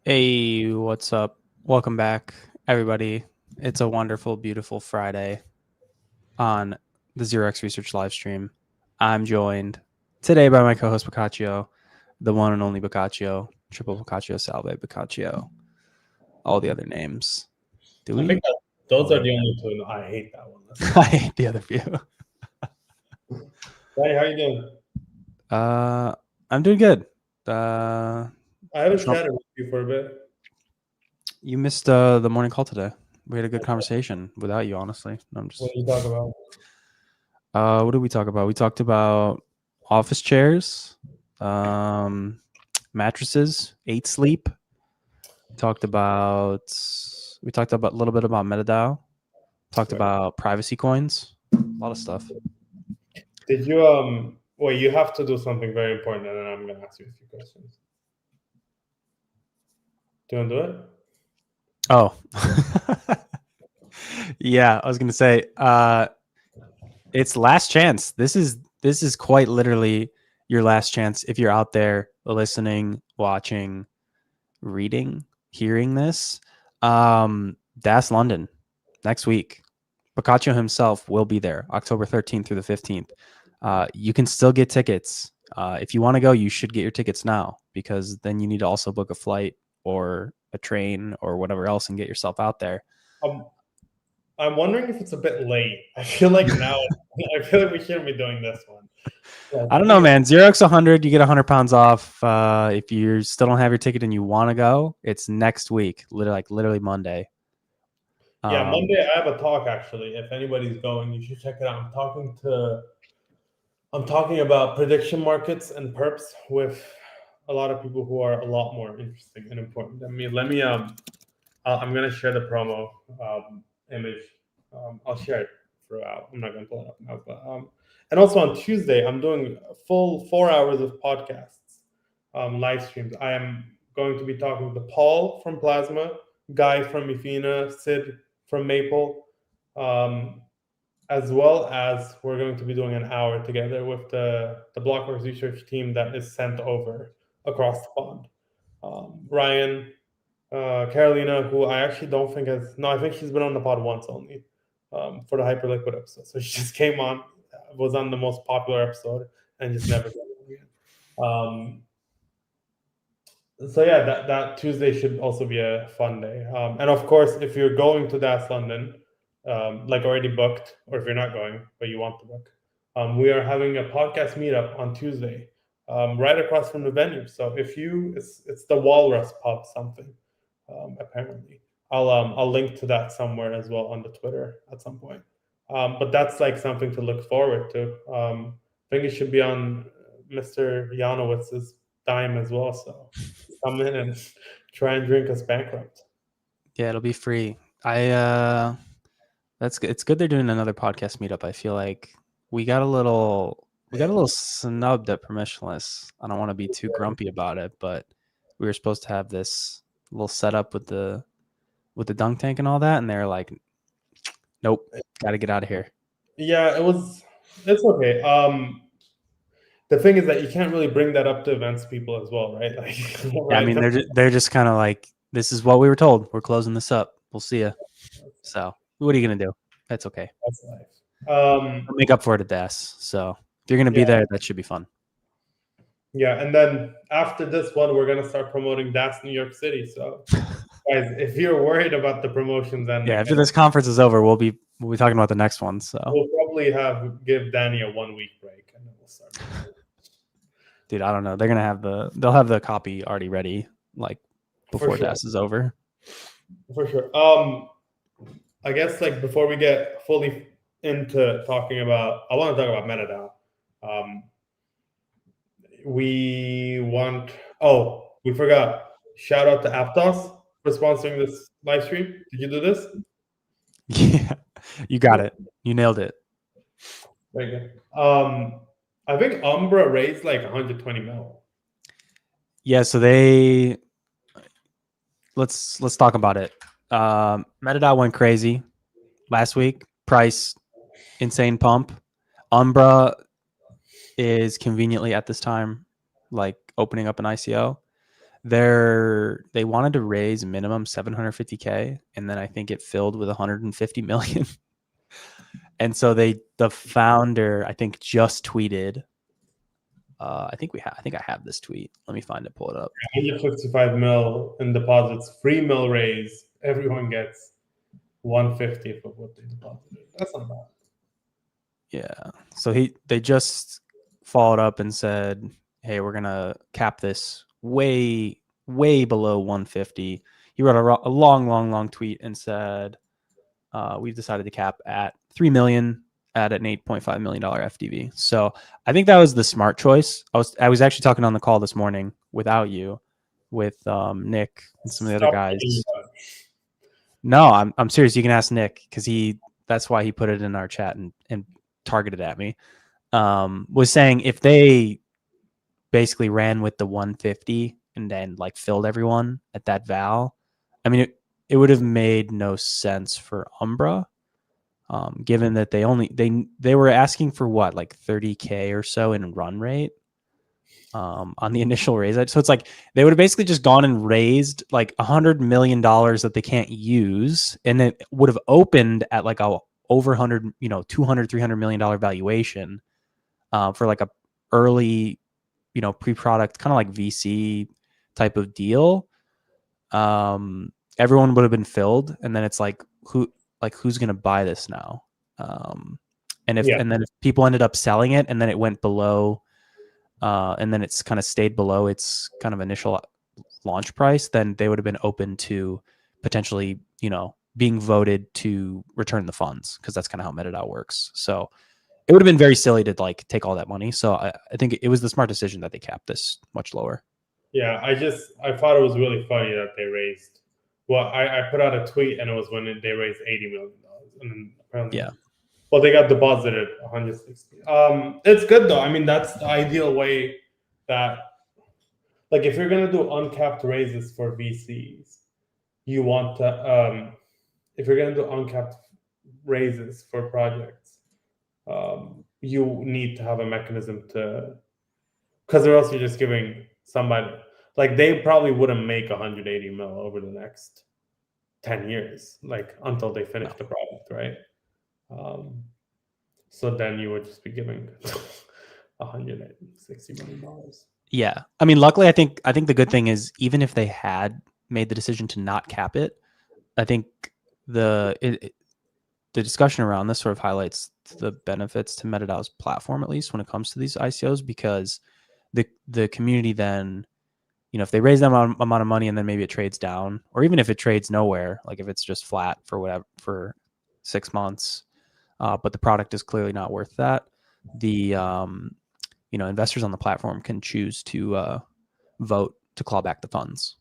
Hey, what's up? Welcome back, everybody. It's a wonderful, beautiful Friday on the 0XRESEARCH live stream. I'm joined today by my co-host Boccaccio, the one and only Boccaccio, Triple Boccaccio, Salve Boccaccio, all the other names. I think those are the only two. No, I hate that one. I hate the other few. Hey, how you doing? I'm doing good. I haven't chatted with you for a bit. You missed the morning call today. We had a good conversation without you, honestly. What did you talk about? What did we talk about? We talked about office chairs, mattresses, 8 Sleep. We talked about a little bit about Metadao. Talked about privacy coins. A lot of stuff. Did you well, you have to do something very important, and then I'm gonna ask you a few questions. Do you want to do it? Oh, yeah. I was gonna say, it's last chance. This is quite literally your last chance if you're out there listening, watching, reading, hearing this. DAS London next week. Boccaccio himself will be there October 13th through the 15th. You can still get tickets. If you want to go, you should get your tickets now, because then you need to also book a flight or a train or whatever else and get yourself out there. I'm wondering if it's a bit late. I feel like now I feel like we shouldn't be doing this one. Yeah, I don't know, man. 0x100, you get 100 pounds off. If you still don't have your ticket and you want to go, it's next week, literally Monday. Yeah, Monday I have a talk, actually. If anybody's going, you should check it out. I'm talking about prediction markets and perps with a lot of people who are a lot more interesting and important than me. I'm gonna share the promo image. I'll share it throughout. I'm not gonna pull it up now, but and also on Tuesday I'm doing a full 4 hours of podcasts, live streams. I am going to be talking to Paul from Plasma, Guy from Mifina, Sid from Maple, as well as we're going to be doing an hour together with the Blockworks Research team that is sent over across the pond. Ryan, Carolina, who I actually don't think has... No, I think she's been on the pod once only, for the Hyperliquid episode. So she just came on, was on the most popular episode, and just never got on again. So yeah, that Tuesday should also be a fun day. And of course, if you're going to DAS London, like already booked, or if you're not going but you want to book, we are having a podcast meetup on Tuesday, right across from the venue. So if it's the Walrus Pub something, apparently. I'll link to that somewhere as well on the Twitter at some point. But that's like something to look forward to. I think it should be on Mr. Janowitz's dime as well. So come in and try and drink us bankrupt. Yeah, it'll be free. That's good. It's good they're doing another podcast meetup. I feel like we got a little snubbed at permissionless. I don't want to be too grumpy about it, but we were supposed to have this little setup with the dunk tank and all that, and they're like, nope, got to get out of here. Yeah, it's okay. The thing is that you can't really bring that up to events people as well, right? Like, Yeah, I mean, they're just kind of like, this is what we were told. We're closing this up. We'll see you. So, what are you gonna do? That's okay. That's life. I'll make up for it at DAS. So, if you're gonna be there, that should be fun. Yeah, and then after this one, we're gonna start promoting DAS New York City. So, guys, if you're worried about the promotions, then after this conference is over, we'll be talking about the next one. So we'll probably give Danny a 1 week break, and then we'll start. Dude, I don't know. They'll have the copy already ready, like before DAS is over. For sure. I guess like before we get fully into talking about, I want to talk about Metadao. We forgot. Shout out to Aptos for sponsoring this live stream. Did you do this? Yeah, you got it. You nailed it. Very good. I think Umbra raised like 120 mil. Yeah, so let's talk about it. Metadao went crazy last week. Price, insane pump. Umbra is conveniently at this time like opening up an ICO. They wanted to raise minimum 750K, and then I think it filled with 150 million. And so the founder, I think, just tweeted. I think I have this tweet. Let me find it, pull it up. 155 mil in deposits, 3 mil raise. Everyone gets 150 of what they deposited. That's not bad. Yeah. So they just followed up and said, "Hey, we're gonna cap this way below 150." He wrote a long tweet and said, "We've decided to cap at 3 million at an $8.5 million FDV." So I think that was the smart choice. I was actually talking on the call this morning without you, with Nick and some of the other guys. No, I'm serious. You can ask Nick because that's why he put it in our chat and targeted at me. Was saying if they basically ran with the 150 and then like filled everyone at that val, I mean it would have made no sense for Umbra. Given that they were asking for what, like 30K or so in run rate on the initial raise. So it's like they would have basically just gone and raised like $100 million that they can't use, and it would have opened at like a over 100, $200, $300 million valuation for like a early, pre-product kind of like VC type of deal. Everyone would have been filled, and then it's like who's going to buy this now? And then if people ended up selling it and then it went below, and then it's kind of stayed below its kind of initial launch price, then they would have been open to potentially, being voted to return the funds, because that's kind of how Metadao works. So it would have been very silly to like take all that money. So I think it was the smart decision that they capped this much lower. Yeah, I thought it was really funny that they raised. Well, I put out a tweet, and it was when they raised $80 million, and then apparently, well, they got deposited 160. It's good though. I mean, that's the ideal way that, like, if you're gonna do uncapped raises for VCs, you want to, if you're gonna do uncapped raises for projects, you need to have a mechanism to, because or else you're just giving somebody, like, they probably wouldn't make 180 mil over the next 10 years, like until they finish the product, right? So then you would just be giving $160 million. Yeah, I mean, luckily, I think the good thing is, even if they had made the decision to not cap it, I think the discussion around this sort of highlights the benefits to Metadao's platform, at least when it comes to these ICOs, because the community then, if they raise that amount of money and then maybe it trades down, or even if it trades nowhere, like if it's just flat for 6 months, but the product is clearly not worth that, the investors on the platform can choose to vote to claw back the funds.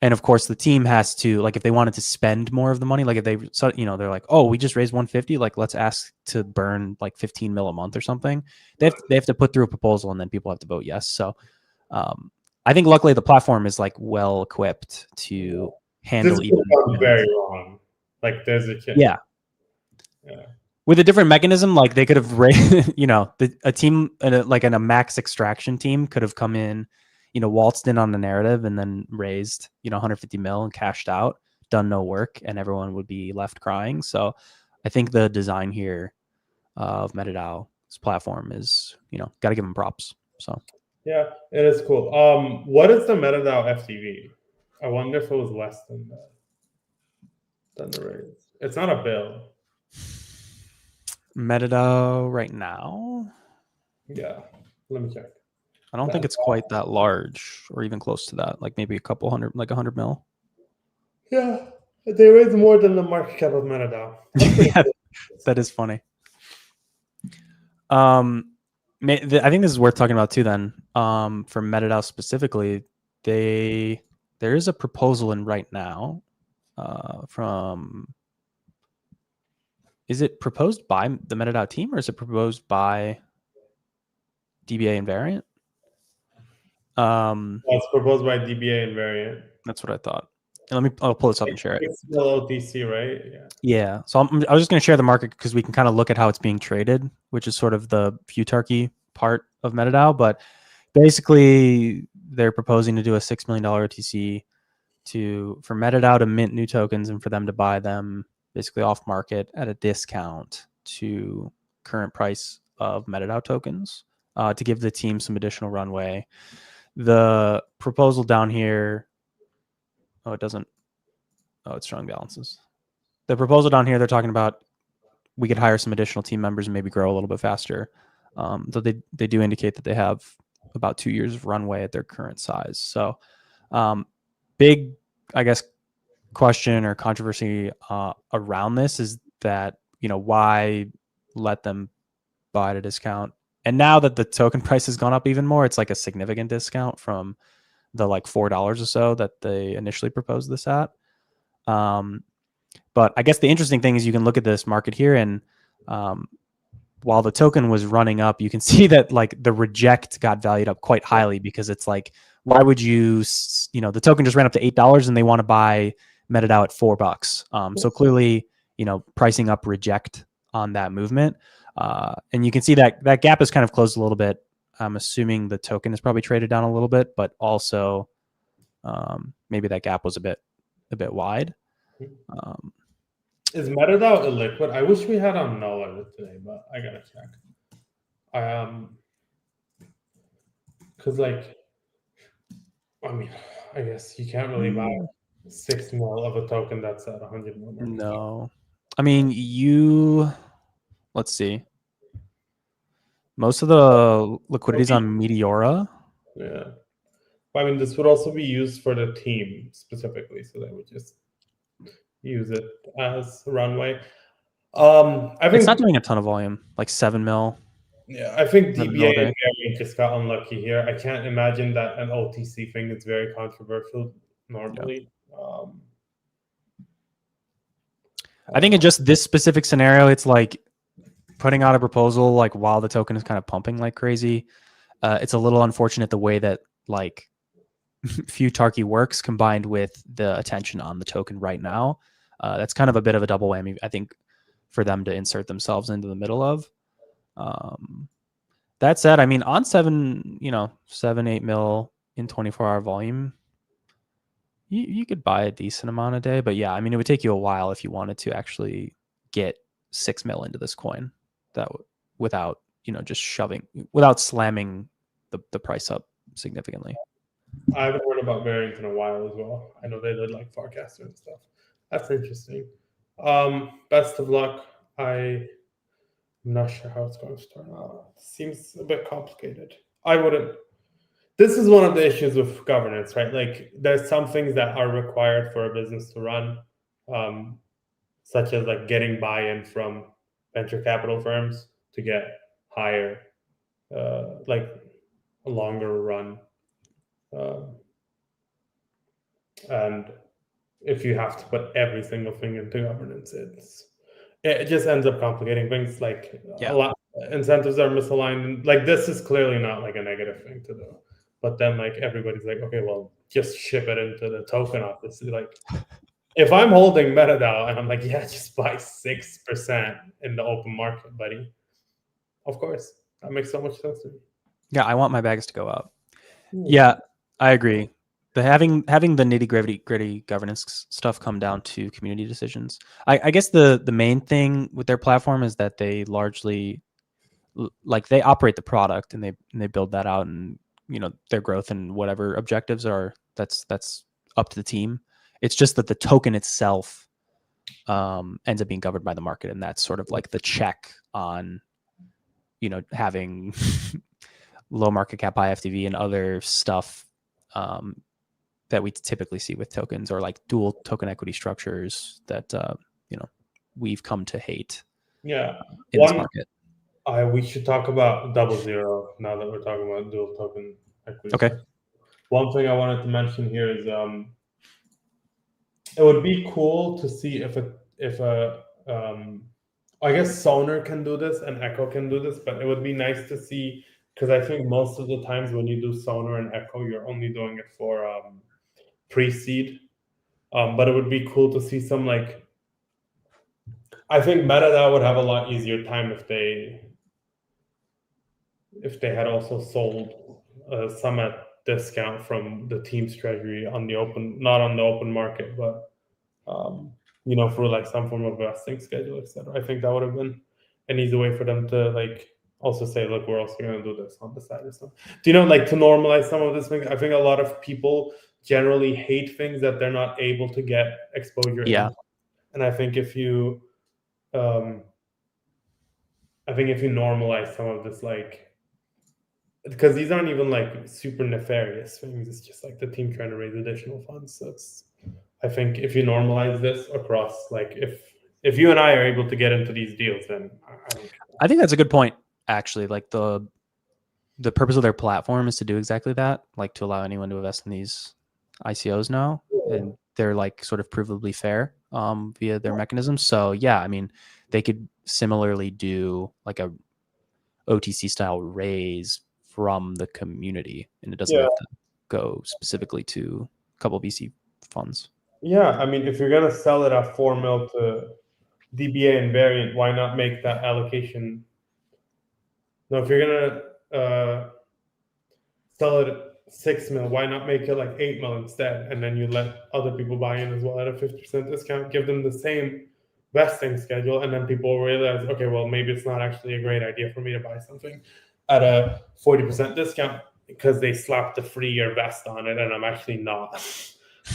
And of course, the team has to, like, if they wanted to spend more of the money, like if they, they're like, oh, we just raised 150, like let's ask to burn like 15 mil a month or something. They have to put through a proposal, and then people have to vote yes. So I think luckily the platform is like well equipped to handle This could even come very wrong. Like there's a chance. Yeah. With a different mechanism, like they could have raised, a team, like a max extraction team could have come in, waltzed in on the narrative and then raised, 150 mil and cashed out, done no work, and everyone would be left crying. So I think the design here of Metadao's platform is, got to give them props. So yeah, it is cool. What is the Metadao FTV? I wonder if it was less than that. Than the raise. It's not a bill. Metadao right now, Yeah, let me check. I don't think it's quite that large, or even close to that. Like maybe a couple hundred, like 100 mil. Yeah, they raised more than the market cap of Metadao. Yeah, that is funny. I think this is worth talking about too. Then, for Metadao specifically, there is a proposal in right now, from. Is it proposed by the Metadao team, or is it proposed by DBA and Variant? It's proposed by DBA and Variant. That's what I thought. And I'll pull this up and share it. It's still OTC, right? Yeah. Yeah. So I was just going to share the market because we can kind of look at how it's being traded, which is sort of the futarchy part of Metadao. But basically, they're proposing to do a $6 million OTC for Metadao to mint new tokens and for them to buy them basically off market at a discount to current price of Metadao tokens, to give the team some additional runway. The proposal down here, it's showing balances. The proposal down here, they're talking about we could hire some additional team members and maybe grow a little bit faster. So they do indicate that they have about 2 years of runway at their current size. So big, I guess, question or controversy around this is that, why let them buy at a discount? And now that the token price has gone up even more, it's like a significant discount from the like $4 or so that they initially proposed this at. But I guess the interesting thing is you can look at this market here, and while the token was running up, you can see that like the reject got valued up quite highly, because it's like, why would you, the token just ran up to $8 and they want to buy Metadao at $4. So clearly, pricing up reject on that movement. And you can see that that gap is kind of closed a little bit. I'm assuming the token is probably traded down a little bit, but also maybe that gap was a bit wide. Is Metadao illiquid? I wish we had on Allora today, but I gotta check. Because I guess you can't really buy 6 mil of a token that's at 100 mil. No, I mean let's see. Most of the liquidity is on Meteora. Yeah. I mean, this would also be used for the team specifically, so they would just use it as runway. I think it's not doing a ton of volume, like 7 mil. Yeah, I think DBA and Variant just got unlucky here. I can't imagine that an OTC thing is very controversial normally. Yeah. I think in just this specific scenario, it's like putting out a proposal like while the token is kind of pumping like crazy. It's a little unfortunate the way that like futarchy works combined with the attention on the token right now. That's kind of a bit of a double whammy, I think, for them to insert themselves into the middle of. That said, I mean, on 7, 8 mil in 24-hour volume, you could buy a decent amount a day. But yeah, I mean, it would take you a while if you wanted to actually get 6 mil into this coin without, without slamming the price up significantly. I haven't heard about Variant in a while as well. I know they did like forecaster and stuff. That's interesting. Best of luck. I'm not sure how it's going to turn out. It seems a bit complicated. This is one of the issues with governance, right? Like there's some things that are required for a business to run, such as like getting buy-in from venture capital firms to get higher, like a longer run And if you have to put every single thing into governance, it just ends up complicating things. Like Yeah. a lot incentives are misaligned. Like this is clearly not like a negative thing to do. But then like everybody's like, okay, well, just ship it into the token, obviously. Like if I'm holding Metadao and I'm like, yeah, just buy 6% in the open market, buddy. Of course. That makes so much sense to me. Yeah, I want my bags to go up. Yeah, I agree. The having the nitty-gritty governance stuff come down to community decisions. I guess the main thing with their platform is that they largely like they operate the product and they build that out, and their growth and whatever objectives are, that's up to the team. It's just that the token itself ends up being governed by the market, and that's sort of like the check on having low market cap IFTV and other stuff that we typically see with tokens, or like dual token equity structures that we've come to hate. Yeah, in this market. We should talk about 0XRESEARCH now that we're talking about dual token equity. Okay. Structure. One thing I wanted to mention here is it would be cool to see if I guess Sonar can do this and Echo can do this, but it would be nice to see, because I think most of the times when you do Sonar and Echo, you're only doing it for pre-seed. But it would be cool to see some like, I think Metadao would have a lot easier time if they had also sold some at discount from the team's treasury on the open, not on the open market, but for like some form of vesting schedule, etc. I think that would have been an easy way for them to like also say, look, we're also going to do this on the side or something. Do like to normalize some of this thing? I think a lot of people generally hate things that they're not able to get exposure in. And I think if you normalize some of this, like, because these aren't even like super nefarious things, it's just like the team trying to raise additional funds. So I think if you normalize this across, like if you and I are able to get into these deals, then I think that's a good point, actually. Like the purpose of their platform is to do exactly that, like to allow anyone to invest in these ICOs now. Yeah. And they're like sort of provably fair via their mechanisms. So yeah, I mean, they could similarly do like a OTC style raise from the community, and it doesn't have to go specifically to a couple of VC funds. Yeah, I mean, if you're gonna sell it at 4 mil to DBA and Variant, why not make that allocation? No, if you're gonna sell it at 6 mil, why not make it like 8 mil instead? And then you let other people buy in as well at a 50% discount, give them the same vesting schedule, and then people realize, okay, well, maybe it's not actually a great idea for me to buy something at a 40% discount because they slapped a 3-year vest on it, and I'm actually not.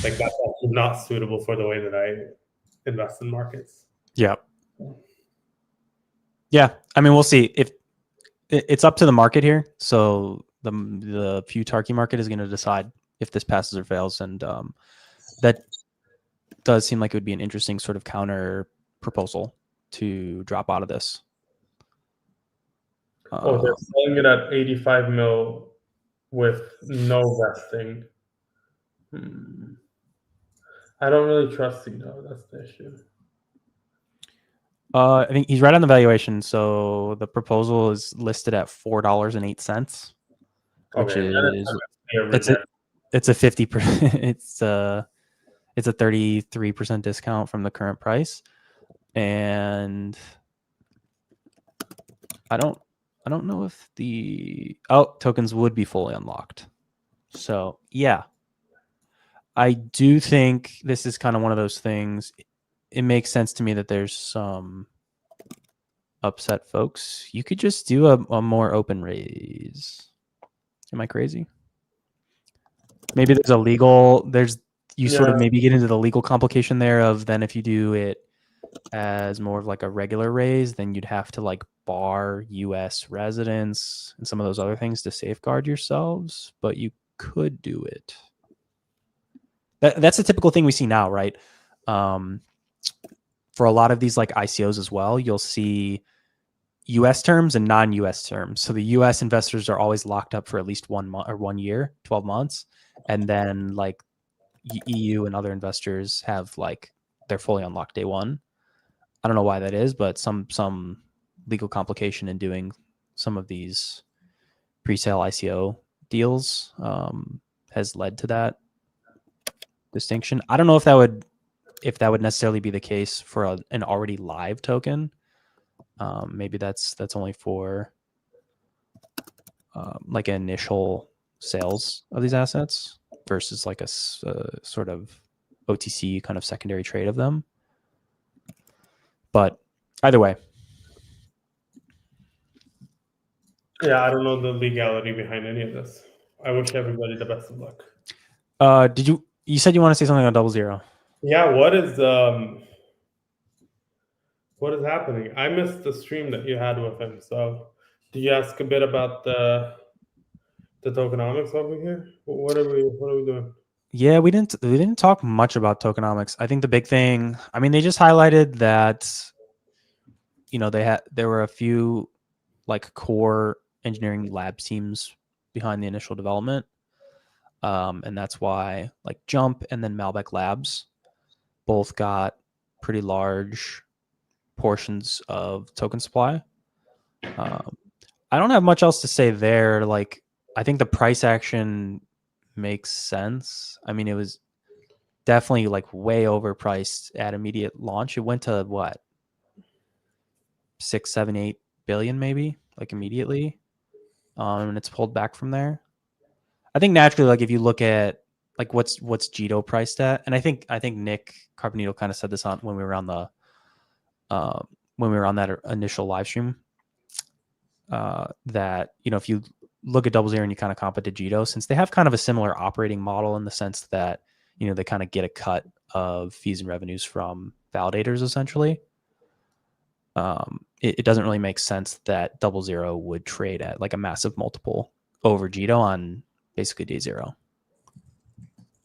Like, that's actually not suitable for the way that I invest in markets. Yeah. Yeah. I mean, we'll see. If it's up to the market here. So the Futarchy market is going to decide if this passes or fails. And that does seem like it would be an interesting sort of counter proposal to drop out of this. They're selling it at 85 mil with no vesting. I don't really trust Cito. That's the issue. I think he's right on the valuation. So the proposal is listed at $4.08, which is it's a 50%. It's a 33% discount from the current price, and I don't know if the tokens would be fully unlocked. So yeah, I do think this is kind of one of those things. It makes sense to me that there's some upset folks. You could just do a more open raise. Am I crazy? Maybe there's a legal, sort of maybe get into the legal complication there of then if you do it as more of like a regular raise, then you'd have to like bar US residents and some of those other things to safeguard yourselves, but you could do it. That's a typical thing we see now, right? For a lot of these like ICOs as well, you'll see US terms and non-US terms. So the US investors are always locked up for at least 1 month or 1 year, 12 months. And then like EU and other investors have like they're fully unlocked day one. I don't know why that is, but some legal complication in doing some of these pre-sale ICO deals has led to that distinction. I don't know if that would necessarily be the case for an already live token. Maybe that's only for like initial sales of these assets versus like a sort of OTC kind of secondary trade of them. But either way. Yeah, I don't know the legality behind any of this. I wish everybody the best of luck. You said you want to say something on 0XRESEARCH? Yeah, what is happening? I missed the stream that you had with him. So, did you ask a bit about the tokenomics over here? What are we doing? Yeah, we didn't talk much about tokenomics. I think the big thing, I mean, they just highlighted that, you know, there were a few like core engineering lab teams behind the initial development. And that's why like Jump and then Malbec Labs both got pretty large portions of token supply. I don't have much else to say there. Like, I think the price action makes sense. I mean, it was definitely like way overpriced at immediate launch. It went to what, 6, 7, 8 billion maybe, like immediately. And it's pulled back from there. I think naturally, like if you look at like what's Jito priced at, and I think Nick Carbonito kind of said this on when we were on the when we were on that initial live stream, that, you know, if you look at 0XRESARCH and you kind of comp it to Jito, since they have kind of a similar operating model in the sense that, you know, they kind of get a cut of fees and revenues from validators essentially. It doesn't really make sense that 0XRESARCH would trade at like a massive multiple over Jito on basically day zero,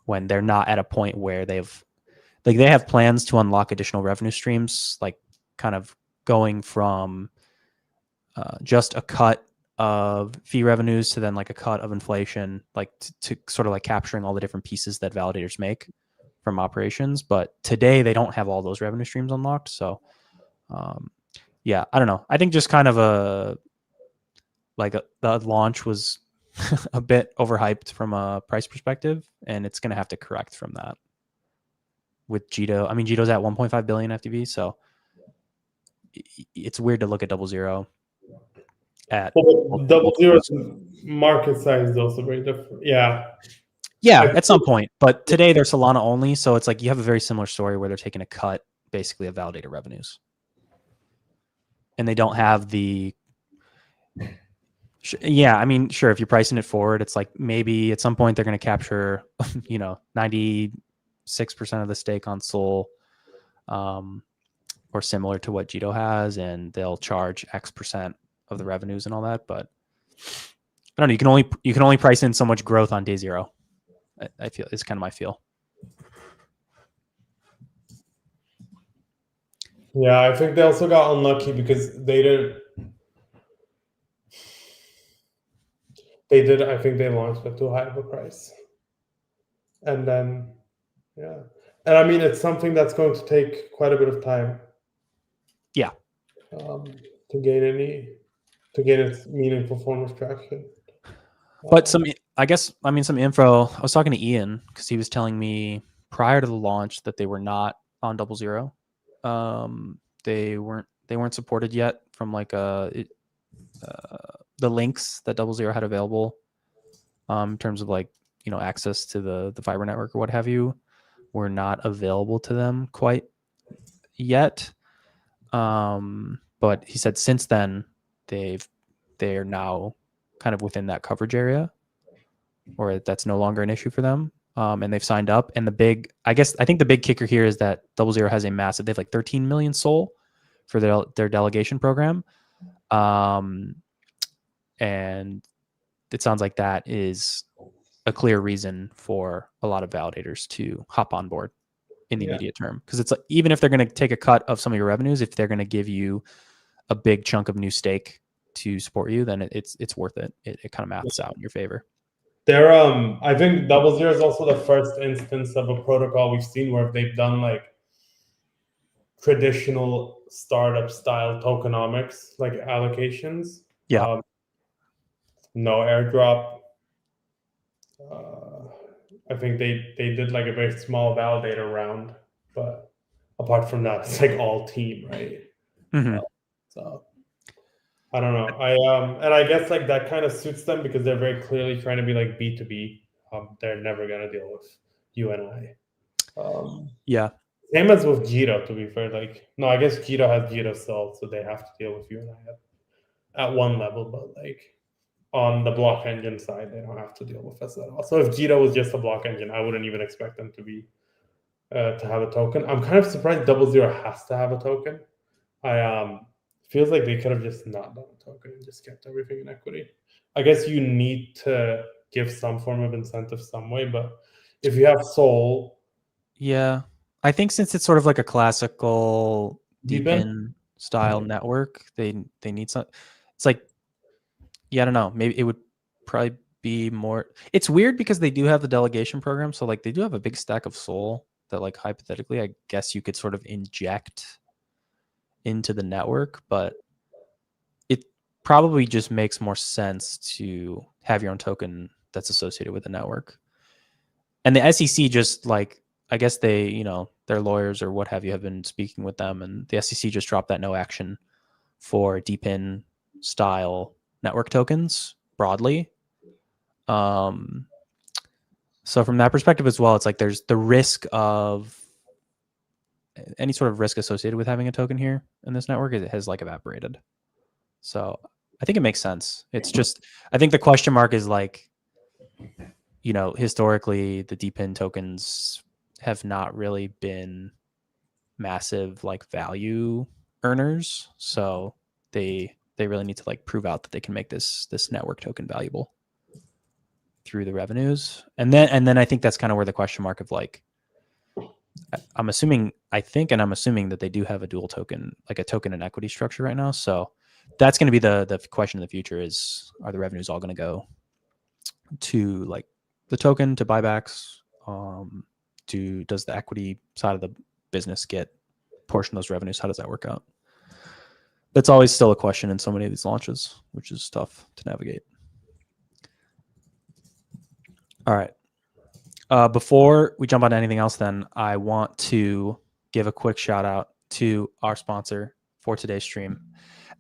when they're not at a point where they have plans to unlock additional revenue streams, like kind of going from just a cut of fee revenues to then like a cut of inflation, like to sort of like capturing all the different pieces that validators make from operations. But today they don't have all those revenue streams unlocked. So yeah, I don't know. I think just kind of the launch was a bit overhyped from a price perspective, and it's going to have to correct from that with Jito. I mean, Jito's at 1.5 billion FTV, so it's weird to look at 0XRESARCH at 0XRESARCH's market size is also very different. Yeah, at some point. But today they're Solana only, so it's like you have a very similar story where they're taking a cut basically of validator revenues, and they don't have the. Yeah, I mean, sure, if you're pricing it forward, it's like maybe at some point they're going to capture, you know, 96% of the stake on Sol, or similar to what Jito has, and they'll charge X% of the revenues and all that. But I don't know. You can only price in so much growth on day zero. I feel it's kind of my feel. Yeah, I think they also got unlucky because they did. I think they launched at too high of a price, and then yeah, and I mean it's something that's going to take quite a bit of time. Yeah. To gain its meaningful form of traction. But some info. I was talking to Ian because he was telling me prior to the launch that they were not on 0XRESARCH. They weren't supported yet from like the links that 0XRESARCH had available, in terms of like, you know, access to the fiber network or what have you, were not available to them quite yet. But he said since then they're now kind of within that coverage area, or that's no longer an issue for them. And they've signed up. And I think the big kicker here is that 0XRESARCH has they have like 13 million SOL for their delegation program. And it sounds like that is a clear reason for a lot of validators to hop on board in the immediate term. Because it's like, even if they're going to take a cut of some of your revenues, if they're going to give you a big chunk of new stake to support you, then it's worth it. It kind of maths out in your favor. They're I think 0XRE is also the first instance of a protocol we've seen where they've done like traditional startup style tokenomics, like allocations. Yeah. No airdrop. I think they did like a very small validator round, but apart from that, it's like all team, right? Mm-hmm. So I don't know. And I guess like that kind of suits them because they're very clearly trying to be like B2B. They're never gonna deal with you and I. Yeah. Same as with Jito, to be fair. Like, no, I guess Jito has Jito still, so they have to deal with you and I at one level, but like on the block engine side, they don't have to deal with us at all. So if Jito was just a block engine, I wouldn't even expect them to be to have a token. I'm kind of surprised 0XRE has to have a token. I feels like they could have just not done a token and just kept everything in equity. I guess you need to give some form of incentive some way, but if you have Soul, Yeah. I think since it's sort of like a classical Deepin, DePIN style network, they need some. It's like, yeah, I don't know. Maybe it would probably be more. It's weird because they do have the delegation program, so like they do have a big stack of Soul that like hypothetically, I guess you could sort of inject into the network, but it probably just makes more sense to have your own token that's associated with the network. And the SEC just like, I guess they, you know, their lawyers or what have you have been speaking with them, and the SEC just dropped that no action for DePIN style network tokens broadly. So from that perspective as well, it's like there's the risk of any sort of risk associated with having a token here in this network. It has like evaporated. So I think it makes sense. It's just, I think the question mark is like, you know, historically the DePIN tokens have not really been massive like value earners. So they really need to like prove out that they can make this network token valuable through the revenues. And then I think that's kind of where the question mark of like, I'm assuming that they do have a dual token, like a token and equity structure right now. So that's going to be the question in the future is, are the revenues all going to go to like the token to buybacks? Does the equity side of the business get a portion of those revenues? How does that work out? That's always still a question in so many of these launches, which is tough to navigate. All right. Before we jump on to anything else, then I want to give a quick shout out to our sponsor for today's stream,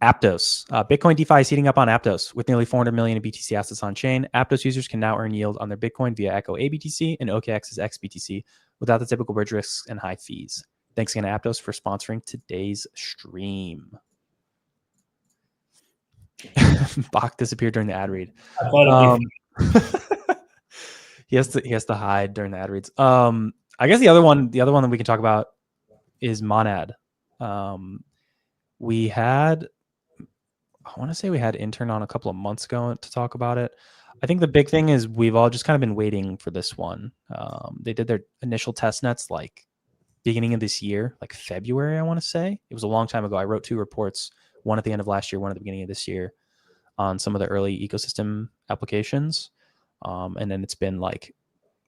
Aptos. Bitcoin DeFi is heating up on Aptos. With nearly 400 million in BTC assets on chain, Aptos users can now earn yield on their Bitcoin via Echo aBTC and OKX's xBTC without the typical bridge risks and high fees. Thanks again to Aptos for sponsoring today's stream. Bach disappeared during the ad read. He has to hide during the ad reads. I guess the other one that we can talk about is Monad. We had Intern on a couple of months ago to talk about it. I think the big thing is we've all just kind of been waiting for this one. They did their initial test nets like beginning of this year, like February, I want to say. It was a long time ago. I wrote 2 reports, one at the end of last year, one at the beginning of this year, on some of the early ecosystem applications. And then it's been like,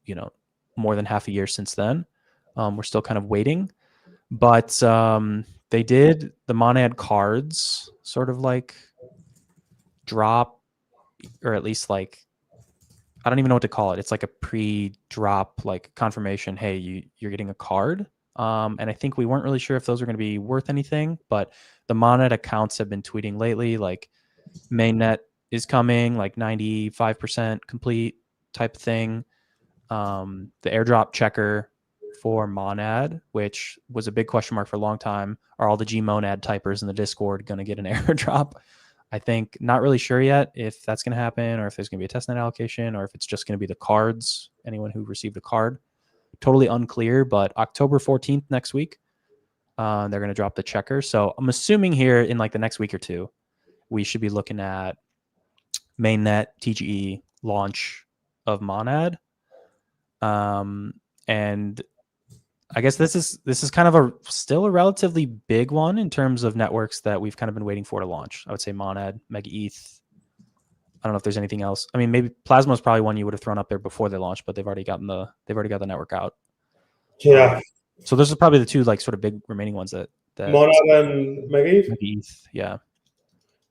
you know, more than half a year since then. We're still kind of waiting, but they did the Monad cards sort of like drop, or at least like, I don't even know what to call it. It's like a pre-drop like confirmation. Hey, you're getting a card. And I think we weren't really sure if those are going to be worth anything, but the Monad accounts have been tweeting lately, like mainnet is coming, like 95% complete type of thing. The airdrop checker for Monad, which was a big question mark for a long time. Are all the Gmonad typers in the Discord going to get an airdrop? I think not really sure yet if that's going to happen, or if there's going to be a testnet allocation, or if it's just going to be the cards, anyone who received a card. Totally unclear, but October 14th next week, they're going to drop the checker. So I'm assuming here in like the next week or two, we should be looking at mainnet TGE launch of Monad. And I guess this is kind of still a relatively big one in terms of networks that we've kind of been waiting for to launch. I would say Monad, Mega ETH, I don't know if there's anything else. I mean, maybe Plasma is probably one you would have thrown up there before they launched, but they've already got the network out. Yeah. So those are probably the two like sort of big remaining ones that Monad and Mega ETH. Yeah.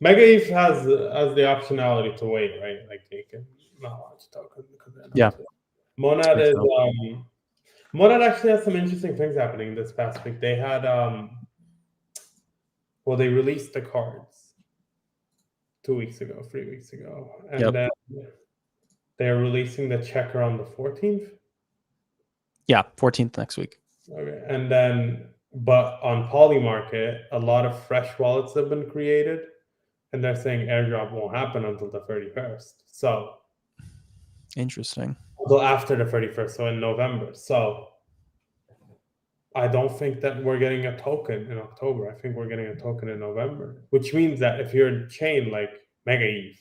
Mega ETH has the optionality to wait, right? Like they can not launch token because they're not. Yeah. Monad is So. Monad actually has some interesting things happening this past week. They had well, they released the cards 3 weeks ago, and then they're releasing the checker on the 14th. Yeah, 14th next week. Okay, and then but on Polymarket, a lot of fresh wallets have been created, and they're saying airdrop won't happen until the 31st. So interesting. Until after the 31st, so in November. So I don't think that we're getting a token in October. I think we're getting a token in November, which means that if you're a chain like Mega ETH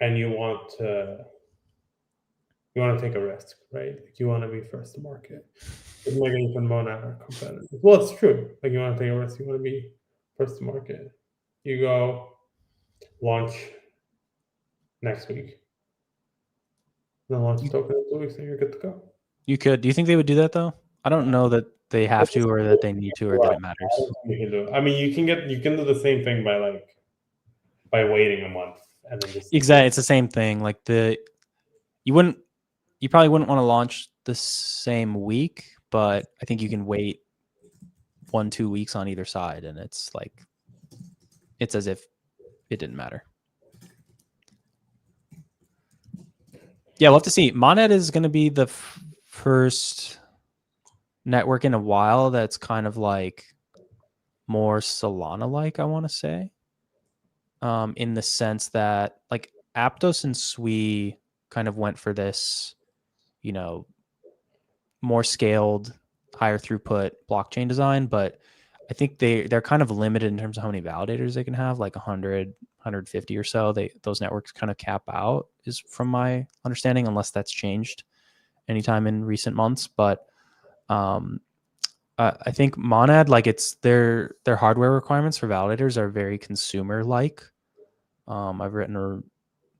and you want to take a risk, right? Like you want to be first to market. Mega ETH and Monad are competitors. Well, it's true. Like you want to take a risk, you want to be first to market. You go launch next week. Then launch token in 2 weeks, and you're good to go. You could. Do you think they would do that though? I don't know that they have to, or that they need to, or that it matters. You can do it. I mean, you can do the same thing by waiting a month and then just exactly. It's the same thing. Like you probably wouldn't want to launch the same week, but I think you can wait 1-2 weeks on either side, and it's as if it didn't matter. Yeah, we'll have to see. Monad is going to be the first network in a while that's kind of like more Solana-like, I want to say, in the sense that like Aptos and Sui kind of went for this, more scaled, higher throughput blockchain design, but I think they're kind of limited in terms of how many validators they can have, like 100, 150 or so. Those networks kind of cap out, is from my understanding, unless that's changed anytime in recent months. But I think Monad, like their hardware requirements for validators are very consumer like. I've written or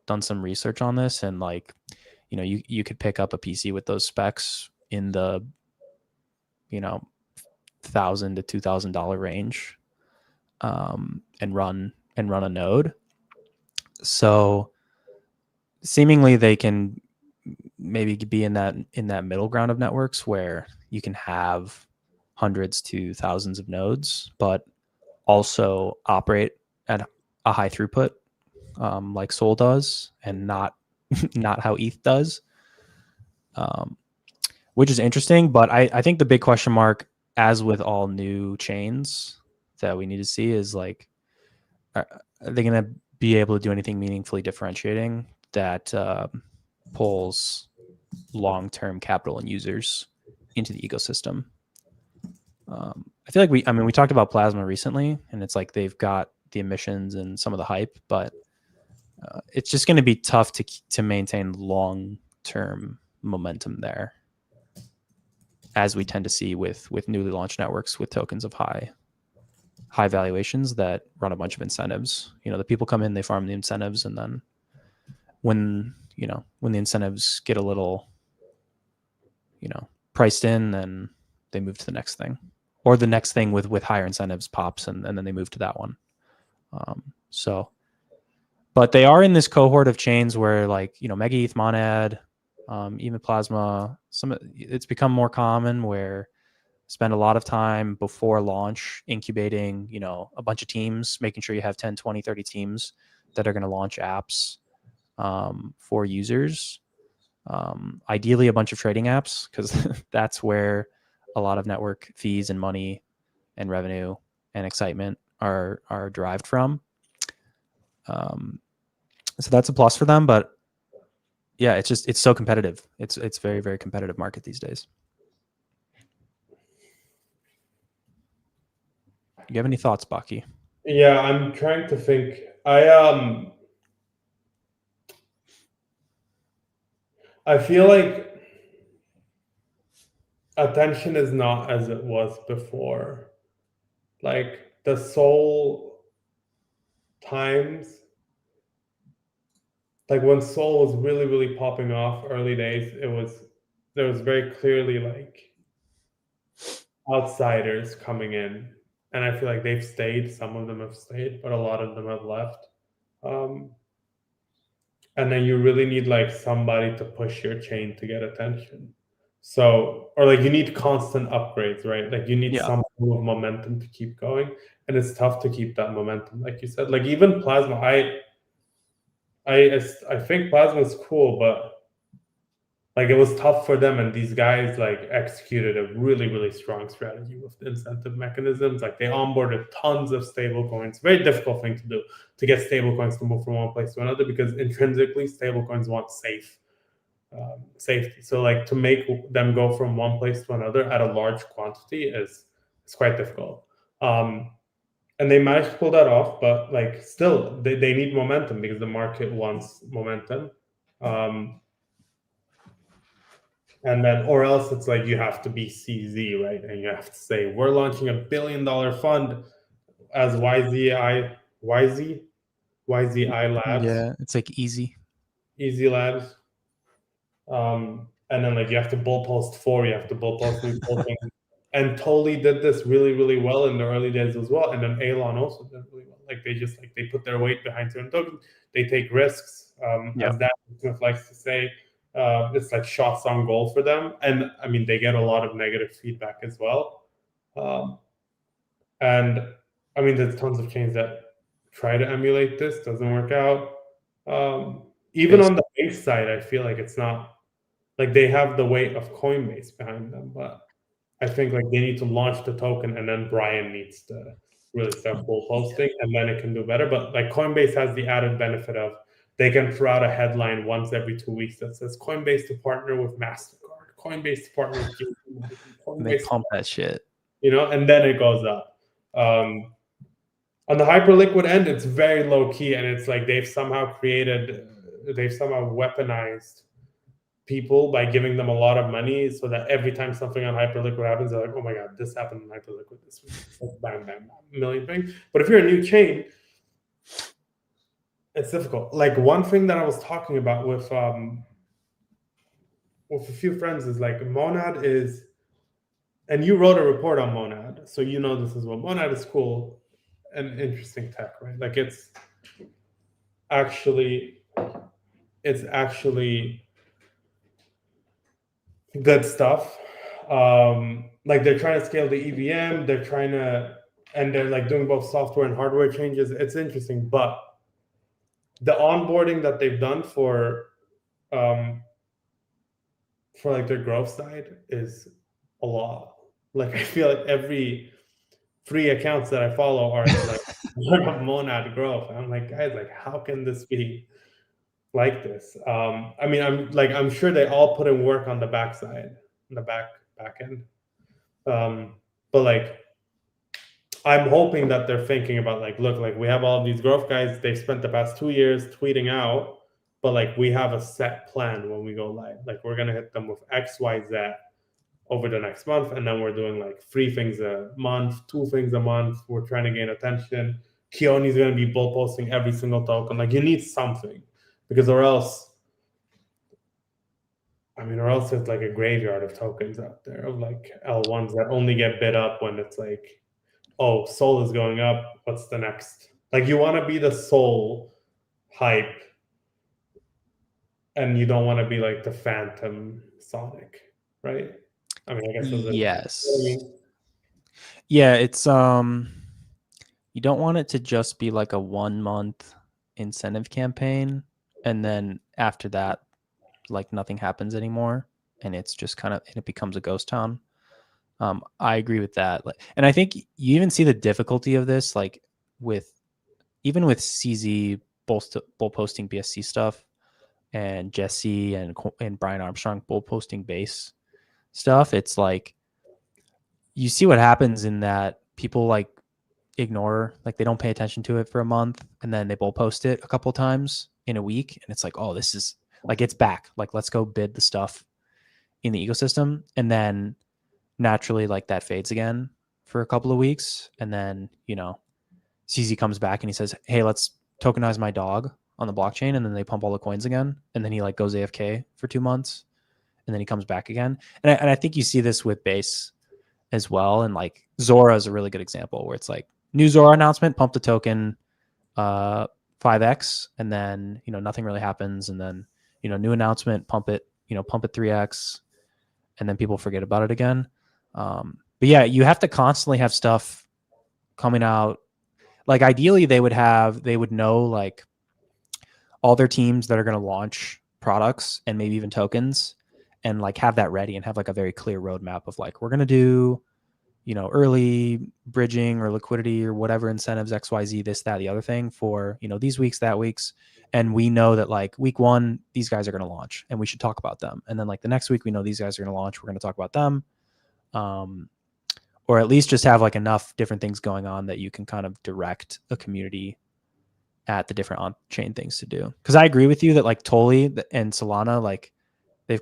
done some research on this, and you could pick up a PC with those specs in the $1,000 to $2,000 range, and run a node. So seemingly they can maybe be in that middle ground of networks where you can have hundreds to thousands of nodes, but also operate at a high throughput, like Sol does, and not how ETH does, which is interesting. But I think the big question mark, as with all new chains that we need to see, is like, are they going to be able to do anything meaningfully differentiating that pulls long-term capital and users into the ecosystem? I feel like we talked about Plasma recently, and it's like they've got the emissions and some of the hype, but it's just going to be tough to maintain long-term momentum there, as we tend to see with newly launched networks with tokens of high valuations that run a bunch of incentives. The people come in, they farm the incentives, and then when the incentives get a little priced in, then they move to the next thing, or the next thing with higher incentives pops, and then they move to that one. But they are in this cohort of chains where, like, Mega ETH, Monad, even Plasma, it's become more common where spend a lot of time before launch incubating, a bunch of teams, making sure you have 10, 20, 30 teams that are going to launch apps for users. Ideally a bunch of trading apps, because that's where a lot of network fees and money and revenue and excitement are derived from. So that's a plus for them, but yeah, it's so competitive. It's very, very competitive market these days. You have any thoughts, Baki? Yeah, I'm trying to think. I feel like attention is not as it was before. Like the Sol times like when Sol was really, really popping off early days, there was very clearly like outsiders coming in, and I feel like they've stayed. Some of them have stayed, but a lot of them have left. And then you really need like somebody to push your chain to get attention. So, or like you need constant upgrades, right? Like you need some form of momentum to keep going, and it's tough to keep that momentum, like you said. Like even Plasma, I think Plasma is cool, but like it was tough for them, and these guys like executed a really, really strong strategy with the incentive mechanisms. Like they onboarded tons of stable coins. Very difficult thing to do, to get stable coins to move from one place to another, because intrinsically stable coins want safety. So like to make them go from one place to another at a large quantity is quite difficult. And they managed to pull that off, but like still they need momentum, because the market wants momentum. And then, or else it's like you have to be CZ, right? And you have to say, we're launching $1 billion fund as YZI Labs. Yeah, it's like easy Labs. And then like you have to bull post 4, you have to bull post new tokens. And Toli did this really, really well in the early days as well. And then Elon also did really well. Like they put their weight behind certain tokens. They take risks, as Dan Smith likes to say. It's like shots on goal for them. And I mean, they get a lot of negative feedback as well. And I mean, there's tons of chains that try to emulate this, doesn't work out. Even on the base side, I feel like it's not like they have the weight of Coinbase behind them, but I think like they need to launch the token, and then Brian needs to really start bull posting, and then it can do better. But like Coinbase has the added benefit of they can throw out a headline once every 2 weeks that says Coinbase to partner with MasterCard, Coinbase to partner with Coinbase. They pump that shit, and then it goes up. On the hyperliquid end, it's very low key, and it's like they've somehow weaponized people by giving them a lot of money, so that every time something on hyperliquid happens, they're like, oh my god, this happened on hyperliquid this week. It's like bam, bam, bam, million things. But if you're a new chain, it's difficult. Like one thing that I was talking about with a few friends is like Monad is, and you wrote a report on Monad, so you know this as well. Monad is cool and interesting tech, right? Like it's actually good stuff. Like they're trying to scale the EVM, and they're like doing both software and hardware changes. It's interesting, but the onboarding that they've done for like their growth side is a lot. Like I feel like every 3 accounts that I follow are like Monad growth. I'm like, guys, like how can this be like this? I mean, I'm sure they all put in work on the backside, on the back end. But like I'm hoping that they're thinking about like, look, like we have all these growth guys, they've spent the past 2 years tweeting out, but like we have a set plan when we go live. Like we're gonna hit them with XYZ over the next month, and then we're doing like 3 things a month, 2 things a month. We're trying to gain attention. Keone's gonna be bull posting every single token. Like you need something, because or else it's like a graveyard of tokens out there of like L1s that only get bid up when it's like, oh, Sol is going up. What's the next? Like you want to be the Sol hype, and you don't want to be like the Phantom Sonic, right? I mean, I guess yes. Yeah, it's you don't want it to just be like a 1-month incentive campaign, and then after that, like nothing happens anymore, and it's just it becomes a ghost town. I agree with that. And I think you even see the difficulty of this, like even with CZ bull posting BSC stuff, and Jesse and Brian Armstrong bull posting base stuff. It's like you see what happens in that people like ignore, like they don't pay attention to it for a month, and then they bull post it a couple times in a week, and it's like, oh, this is like it's back. Like let's go bid the stuff in the ecosystem, and then naturally like that fades again for a couple of weeks, and then CZ comes back and he says, hey, let's tokenize my dog, on the blockchain, and then they pump all the coins again, and then he like goes AFK for 2 months, and then he comes back again. And I think you see this with Base as well. And like Zora is a really good example where it's like new Zora announcement, pump the token 5x, and then nothing really happens, and then new announcement, pump it 3x, and then people forget about it again. But yeah, you have to constantly have stuff coming out. Like ideally they would know like all their teams that are going to launch products and maybe even tokens, and like have that ready and have like a very clear roadmap of like, we're going to do early bridging or liquidity or whatever incentives, XYZ, this, that, the other thing for, these weeks, that weeks. And we know that like week 1, these guys are going to launch and we should talk about them. And then like the next week, we know these guys are going to launch. We're going to talk about them. Or at least just have like enough different things going on that you can kind of direct a community at the different on-chain things to do. Cause I agree with you that like Toli and Solana, like they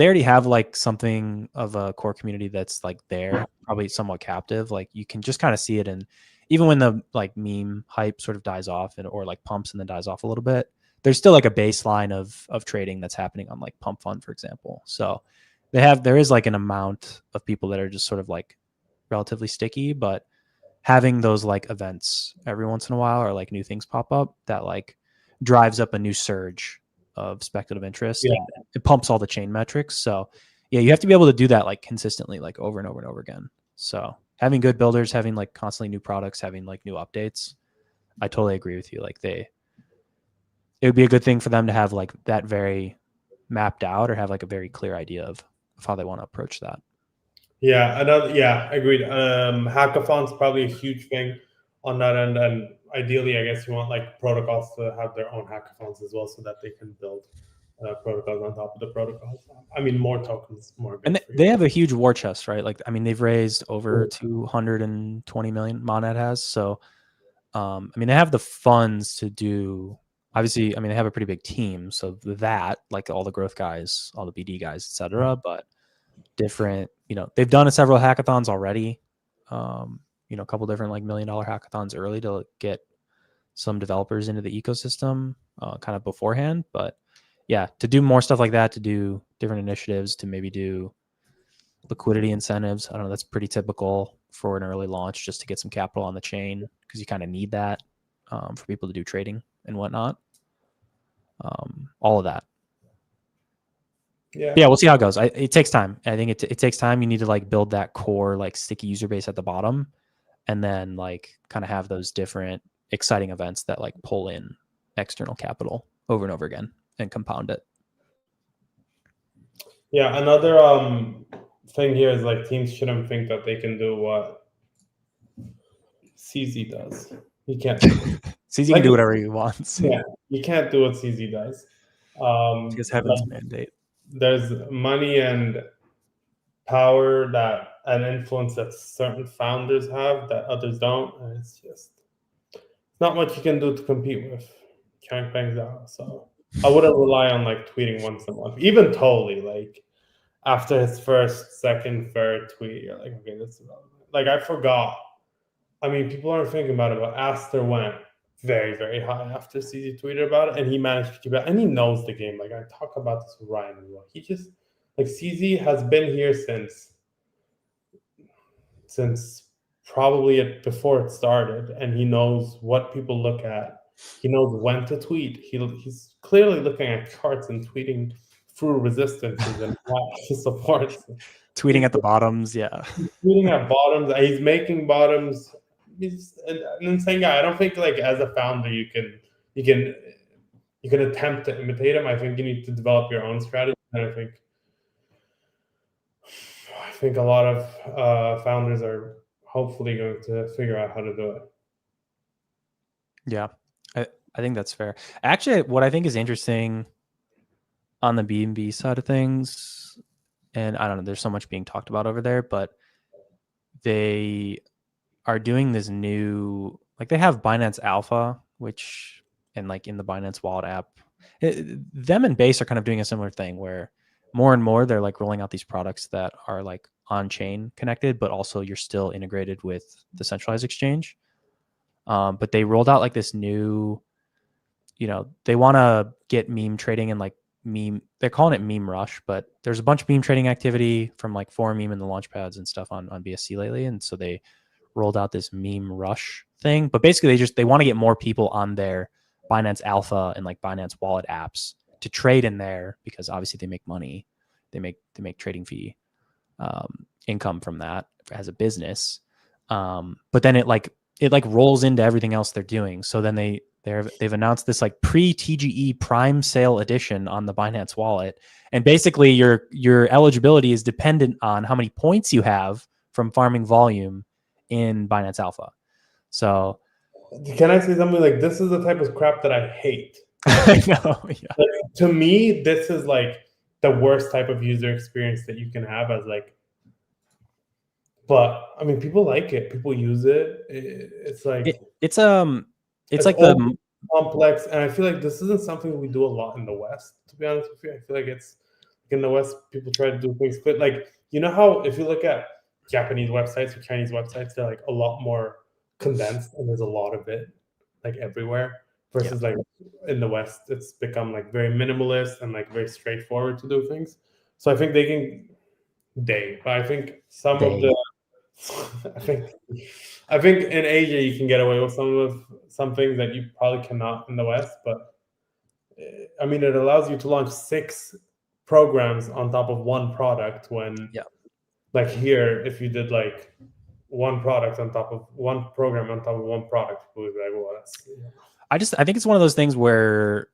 already have like something of a core community that's like there, probably somewhat captive. Like you can just kind of see it. And even when the like meme hype sort of dies off or like pumps and then dies off a little bit, there's still like a baseline of trading that's happening on like Pump Fund, for example. So there is like an amount of people that are just sort of like relatively sticky, but having those like events every once in a while or like new things pop up that like drives up a new surge of speculative interest. Yeah. And it pumps all the chain metrics. So yeah, you have to be able to do that like consistently, like over and over and over again. So having good builders, having like constantly new products, having like new updates, I totally agree with you. Like it would be a good thing for them to have like that very mapped out or have like a very clear idea of how they want to approach that. Yeah, agreed. Hackathon's probably a huge thing on that end, and ideally, I guess you want like protocols to have their own hackathons as well, so that they can build protocols on top of the protocols. I mean, more tokens, more. And they have a huge war chest, right? Like, I mean, they've raised over 220 million. Monet has. So, I mean, they have the funds to do. Obviously, I mean, they have a pretty big team, so that like all the growth guys, all the BD guys, etc. But different, they've done several hackathons already. A couple different like $1 million hackathons early to get some developers into the ecosystem kind of beforehand. But yeah, to do more stuff like that, to do different initiatives, to maybe do liquidity incentives. I don't know, that's pretty typical for an early launch, just to get some capital on the chain, because you kind of need that for people to do trading and whatnot. All of that. Yeah, we'll see how it goes. It takes time. I think it takes time. You need to like build that core like sticky user base at the bottom, and then like kind of have those different exciting events that like pull in external capital over and over again and compound it. Yeah, another thing here is like teams shouldn't think that they can do what CZ does. He can't. CZ can do whatever he wants. Yeah, you can't do what CZ does. Because heaven's mandate. There's money and power that and influence that certain founders have that others don't, and it's just not much you can do to compete with Chang Peng Zhao. So I wouldn't rely on like tweeting once a month. Even Totally, like after his first, second, third tweet, you're like, okay, this is relevant. Like I forgot. I mean, people aren't thinking about it, but Aster went very, very high after CZ tweeted about it, and he managed to keep it. And he knows the game. Like I talk about this with Ryan as well. He just like CZ has been here since probably before it started, and he knows what people look at. He knows when to tweet. He's clearly looking at charts and tweeting through resistances and supports. Tweeting at the bottoms, yeah. He's tweeting at bottoms. He's making bottoms. He's an insane guy. I don't think like as a founder you can attempt to imitate him. I think you need to develop your own strategy. And I think a lot of founders are hopefully going to figure out how to do it. Yeah, I think that's fair. Actually, what I think is interesting on the B&B side of things, and I don't know, there's so much being talked about over there, but they are doing this new, like they have Binance Alpha, which, and like in the Binance Wallet app, them and Base are kind of doing a similar thing where more and more they're like rolling out these products that are like on-chain connected, but also you're still integrated with the centralized exchange. But they rolled out like this new they want to get meme trading and like they're calling it meme rush, but there's a bunch of meme trading activity from like forum meme and the launch pads and stuff on BSC lately. And so they rolled out this meme rush thing, but basically they want to get more people on their Binance Alpha and like Binance Wallet apps to trade in there, because obviously they make money. They make trading fee income from that as a business. But then it rolls into everything else they're doing. So then they've announced this like pre-TGE prime sale edition on the Binance wallet. And basically your eligibility is dependent on how many points you have from farming volume in Binance Alpha. So can I say something? Like, this is the type of crap that I hate. I know, yeah. Like, to me, this is like the worst type of user experience that you can have as like, but I mean, people like it. People use it. It's like it's like the complex, and I feel like this isn't something we do a lot in the West. To be honest with you, I feel like it's like in the West, people try to do things, but like, you know how if you look at Japanese websites or Chinese websites, they're like a lot more condensed, and there's a lot of it like everywhere. Versus like in the West, it's become like very minimalist and like very straightforward to do things. So I think but I think some of the I think in Asia you can get away with some things that you probably cannot in the West. But I mean, it allows you to launch 6 programs on top of one product, when like here, if you did like one product on top of one program on top of one product, people would be like, well, that's I think it's one of those things where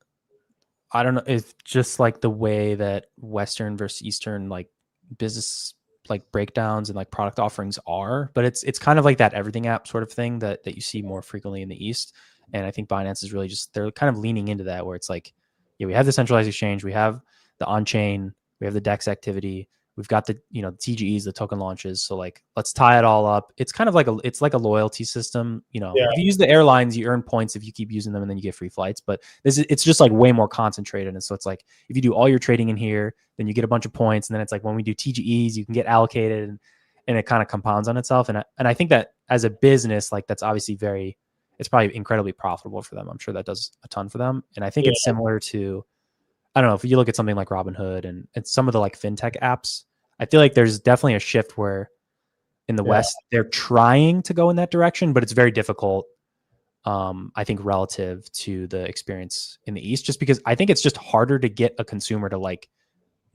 I don't know, it's just like the way that Western versus Eastern like business like breakdowns and like product offerings are, but it's kind of like that everything app sort of thing that you see more frequently in the East. And I think Binance is really they're kind of leaning into that, where it's like, we have the centralized exchange, we have the on-chain, we have the DEX activity, we've got the TGEs, the token launches. So like, let's tie it all up. It's kind of like a loyalty system. If you use the airlines, you earn points if you keep using them, and then you get free flights. But it's just like way more concentrated. And so it's like, if you do all your trading in here, then you get a bunch of points. And then it's like, when we do TGEs, you can get allocated, and it kind of compounds on itself. And I think that as a business, like, that's obviously it's probably incredibly profitable for them. I'm sure that does a ton for them. And I think it's similar to, I don't know, if you look at something like Robinhood and some of the like fintech apps, I feel like there's definitely a shift where in the West, they're trying to go in that direction, but it's very difficult, I think, relative to the experience in the East, just because I think it's just harder to get a consumer to like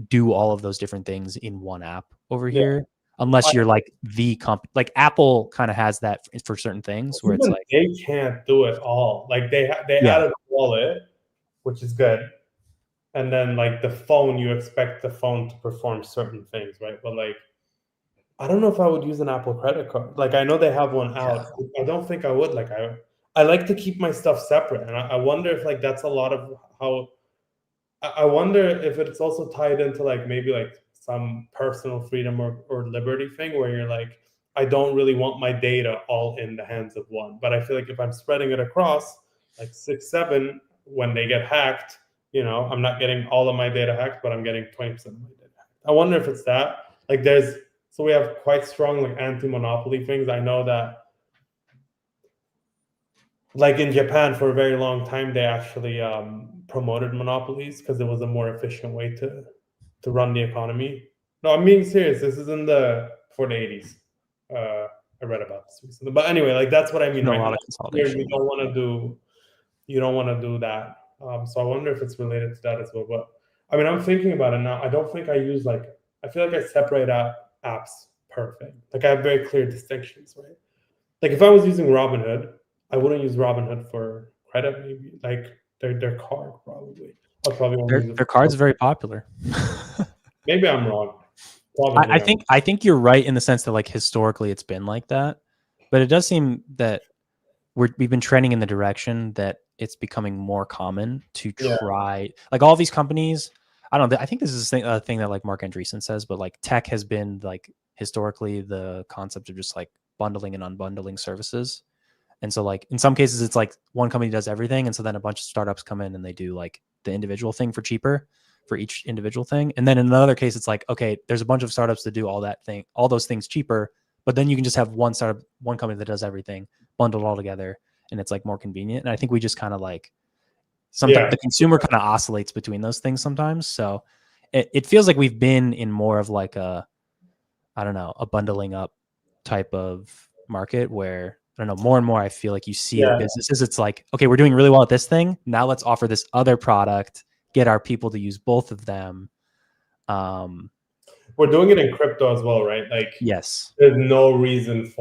do all of those different things in one app over here, unless you're like like Apple kind of has that for certain things where it's like, they can't do it all. Like they added a wallet, which is good. And then like the phone, you expect the phone to perform certain things, right? But like, I don't know if I would use an Apple credit card. Like, I know they have one out. I don't think I would. Like, I like to keep my stuff separate. And I wonder if like that's a lot of how, I wonder if it's also tied into like maybe like some personal freedom or liberty thing, where you're like, I don't really want my data all in the hands of one. But I feel like if I'm spreading it across like 6, 7, when they get hacked, I'm not getting all of my data hacked, but I'm getting 20% of my data hacked. I wonder if it's that. Like, so we have quite strong like anti-monopoly things. I know that like in Japan for a very long time, they actually promoted monopolies because it was a more efficient way to run the economy. No, I'm being serious. This is for the 80s. I read about this recently. But anyway, like, that's what I mean. a Right? lot of consolidation. You don't want to do that. So I wonder if it's related to that as well. But I mean, I'm thinking about it now. I don't think I use I feel like I separate apps perfect. Like, I have very clear distinctions, right? Like, if I was using Robinhood, I wouldn't use Robinhood for credit, maybe. Like, their card, probably. I'll probably only use it Their card's very popular. Maybe I'm wrong. I think you're right in the sense that like historically it's been like that, but it does seem that we've been trending in the direction that it's becoming more common to try like all these companies. I don't know. I think this is a thing that like Mark Andreessen says, but like tech has been like historically the concept of just like bundling and unbundling services. And so like in some cases it's like one company does everything. And so then a bunch of startups come in and they do like the individual thing for cheaper for each individual thing. And then in another case, it's like, okay, there's a bunch of startups that do all those things cheaper, but then you can just have one company that does everything bundled all together, and it's like more convenient. And I think we just kind of like Sometimes the consumer kind of oscillates between those things sometimes. So it feels like we've been in more of like a, I don't know, a bundling up type of market where, I don't know, more and more I feel like you see businesses, it's like, okay, we're doing really well at this thing. Now let's offer this other product, get our people to use both of them. We're doing it in crypto as well, right? Like, yes, there's no reason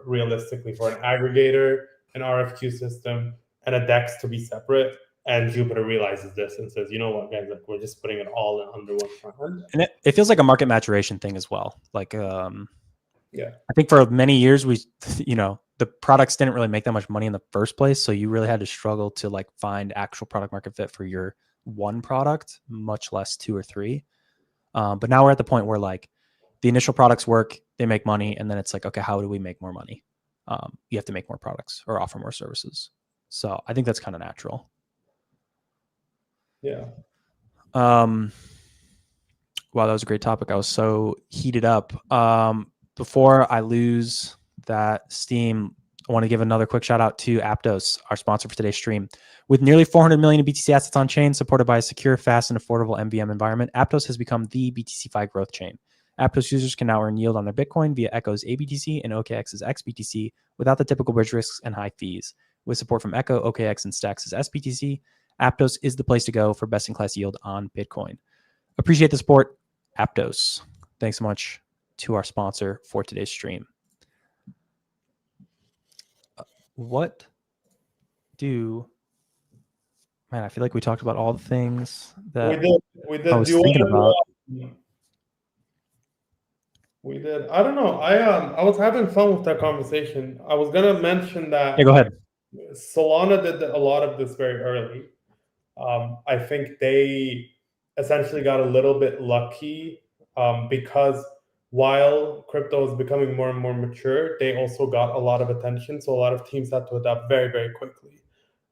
realistically for an aggregator, an RFQ system, and a DEX to be separate. And Jupiter realizes this and says, you know what, guys, like, we're just putting it all under one front end. And it feels like a market maturation thing as well. Like, yeah, I think for many years the products didn't really make that much money in the first place, so you really had to struggle to like find actual product market fit for your one product, much less two or three. But now we're at the point where like the initial products work, they make money, and then it's like, okay, how do we make more money? You have to make more products or offer more services. So I think that's kind of natural. Yeah. Wow, that was a great topic. I was so heated up. Before I lose that steam, I want to give another quick shout out to Aptos, our sponsor for today's stream. With nearly 400 million in BTC assets on chain, supported by a secure, fast, and affordable MVM environment, Aptos has become the BTCFi growth chain. Aptos users can now earn yield on their Bitcoin via Echo's aBTC and OKX's xBTC without the typical bridge risks and high fees. With support from Echo, OKX, and Stacks' SBTC, Aptos is the place to go for best-in-class yield on Bitcoin. Appreciate the support, Aptos. Thanks so much to our sponsor for today's stream. What do... Man, I feel like we talked about all the things that we did. I was thinking about. We did. I don't know. I was having fun with that conversation. I was gonna mention that. Yeah, go ahead. Solana did a lot of this very early. I think they essentially got a little bit lucky because while crypto is becoming more and more mature, they also got a lot of attention. So a lot of teams had to adapt very, very quickly.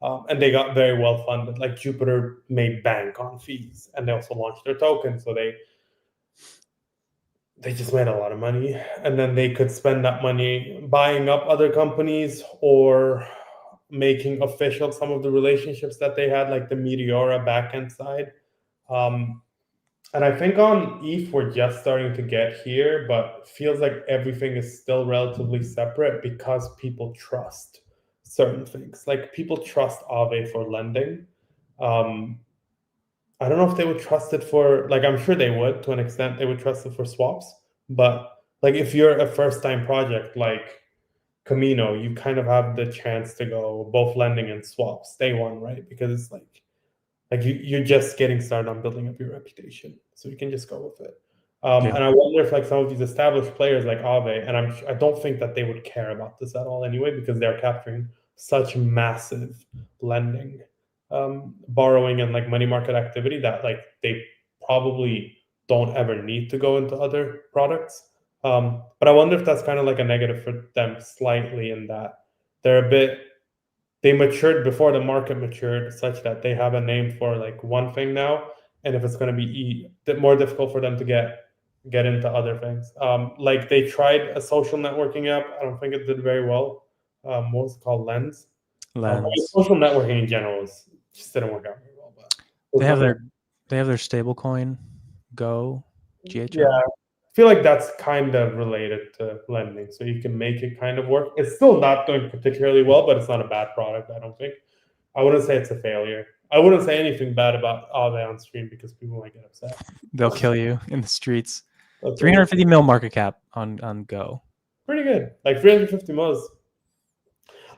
And they got very well funded. Like Jupiter made bank on fees, and they also launched their token. So they just made a lot of money, and then they could spend that money buying up other companies or making official some of the relationships that they had, like the Meteora backend side. And I think on ETH, we're just starting to get here, but feels like everything is still relatively separate because people trust certain things. Like people trust Aave for lending. I don't know if they would trust it for, like, I'm sure they would to an extent. They would trust it for swaps. But like if you're a first-time project like Camino, you kind of have the chance to go both lending and swaps day one, right? Because it's like you're just getting started on building up your reputation, so you can just go with it. And I wonder if like some of these established players like Aave, and I don't think that they would care about this at all anyway, because they're capturing such massive lending, borrowing, and like money market activity that like they probably don't ever need to go into other products. But I wonder if that's kind of like a negative for them slightly, in that they matured before the market matured, such that they have a name for like one thing now, and if it's going to be more difficult for them to get into other things. Like they tried a social networking app. I don't think it did very well. What was it called? Lens. Social networking in general just didn't work out very well. But they have their stable coin, Go, GHL. Yeah, I feel like that's kind of related to lending, so you can make it kind of work. It's still not doing particularly well, but it's not a bad product, I don't think. I wouldn't say it's a failure. I wouldn't say anything bad about Aave on stream because people might get upset. They'll kill you in the streets. 350 mil market cap on Go. Pretty good. Like 350 mils.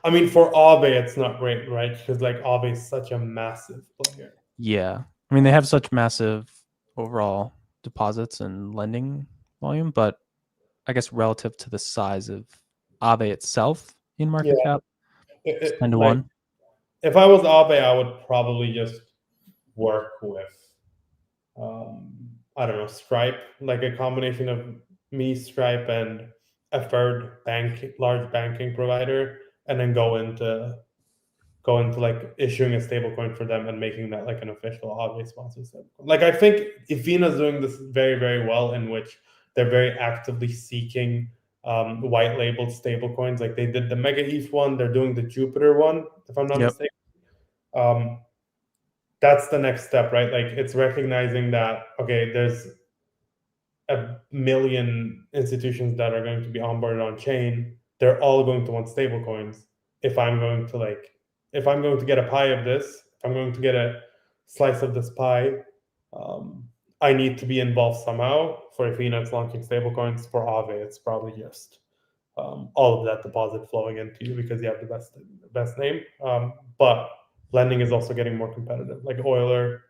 I mean, for Aave, it's not great, right? Because like Aave is such a massive player. Yeah. I mean, they have such massive overall deposits and lending volume, but I guess relative to the size of Aave itself in market cap, it's 10 to 1. If I was Aave, I would probably just work with, I don't know, Stripe, like a combination of me, Stripe, and a third large banking provider, and then go into like issuing a stablecoin for them and making that like an official Aave sponsored stablecoin. Like I think Ifina's doing this very, very well, in which they're very actively seeking white labeled stablecoins. Like they did the Mega ETH one, they're doing the Jupiter one, if I'm not mistaken. that's the next step, right? Like it's recognizing that, okay, there's a million institutions that are going to be onboarded on chain. They're all going to want stable coins. If I'm going to get a pie of this, if I'm going to get a slice of this pie, I need to be involved somehow. For Athena, it's launching stable coins. For Aave, it's probably just all of that deposit flowing into you because you have the best name. But lending is also getting more competitive, like Euler,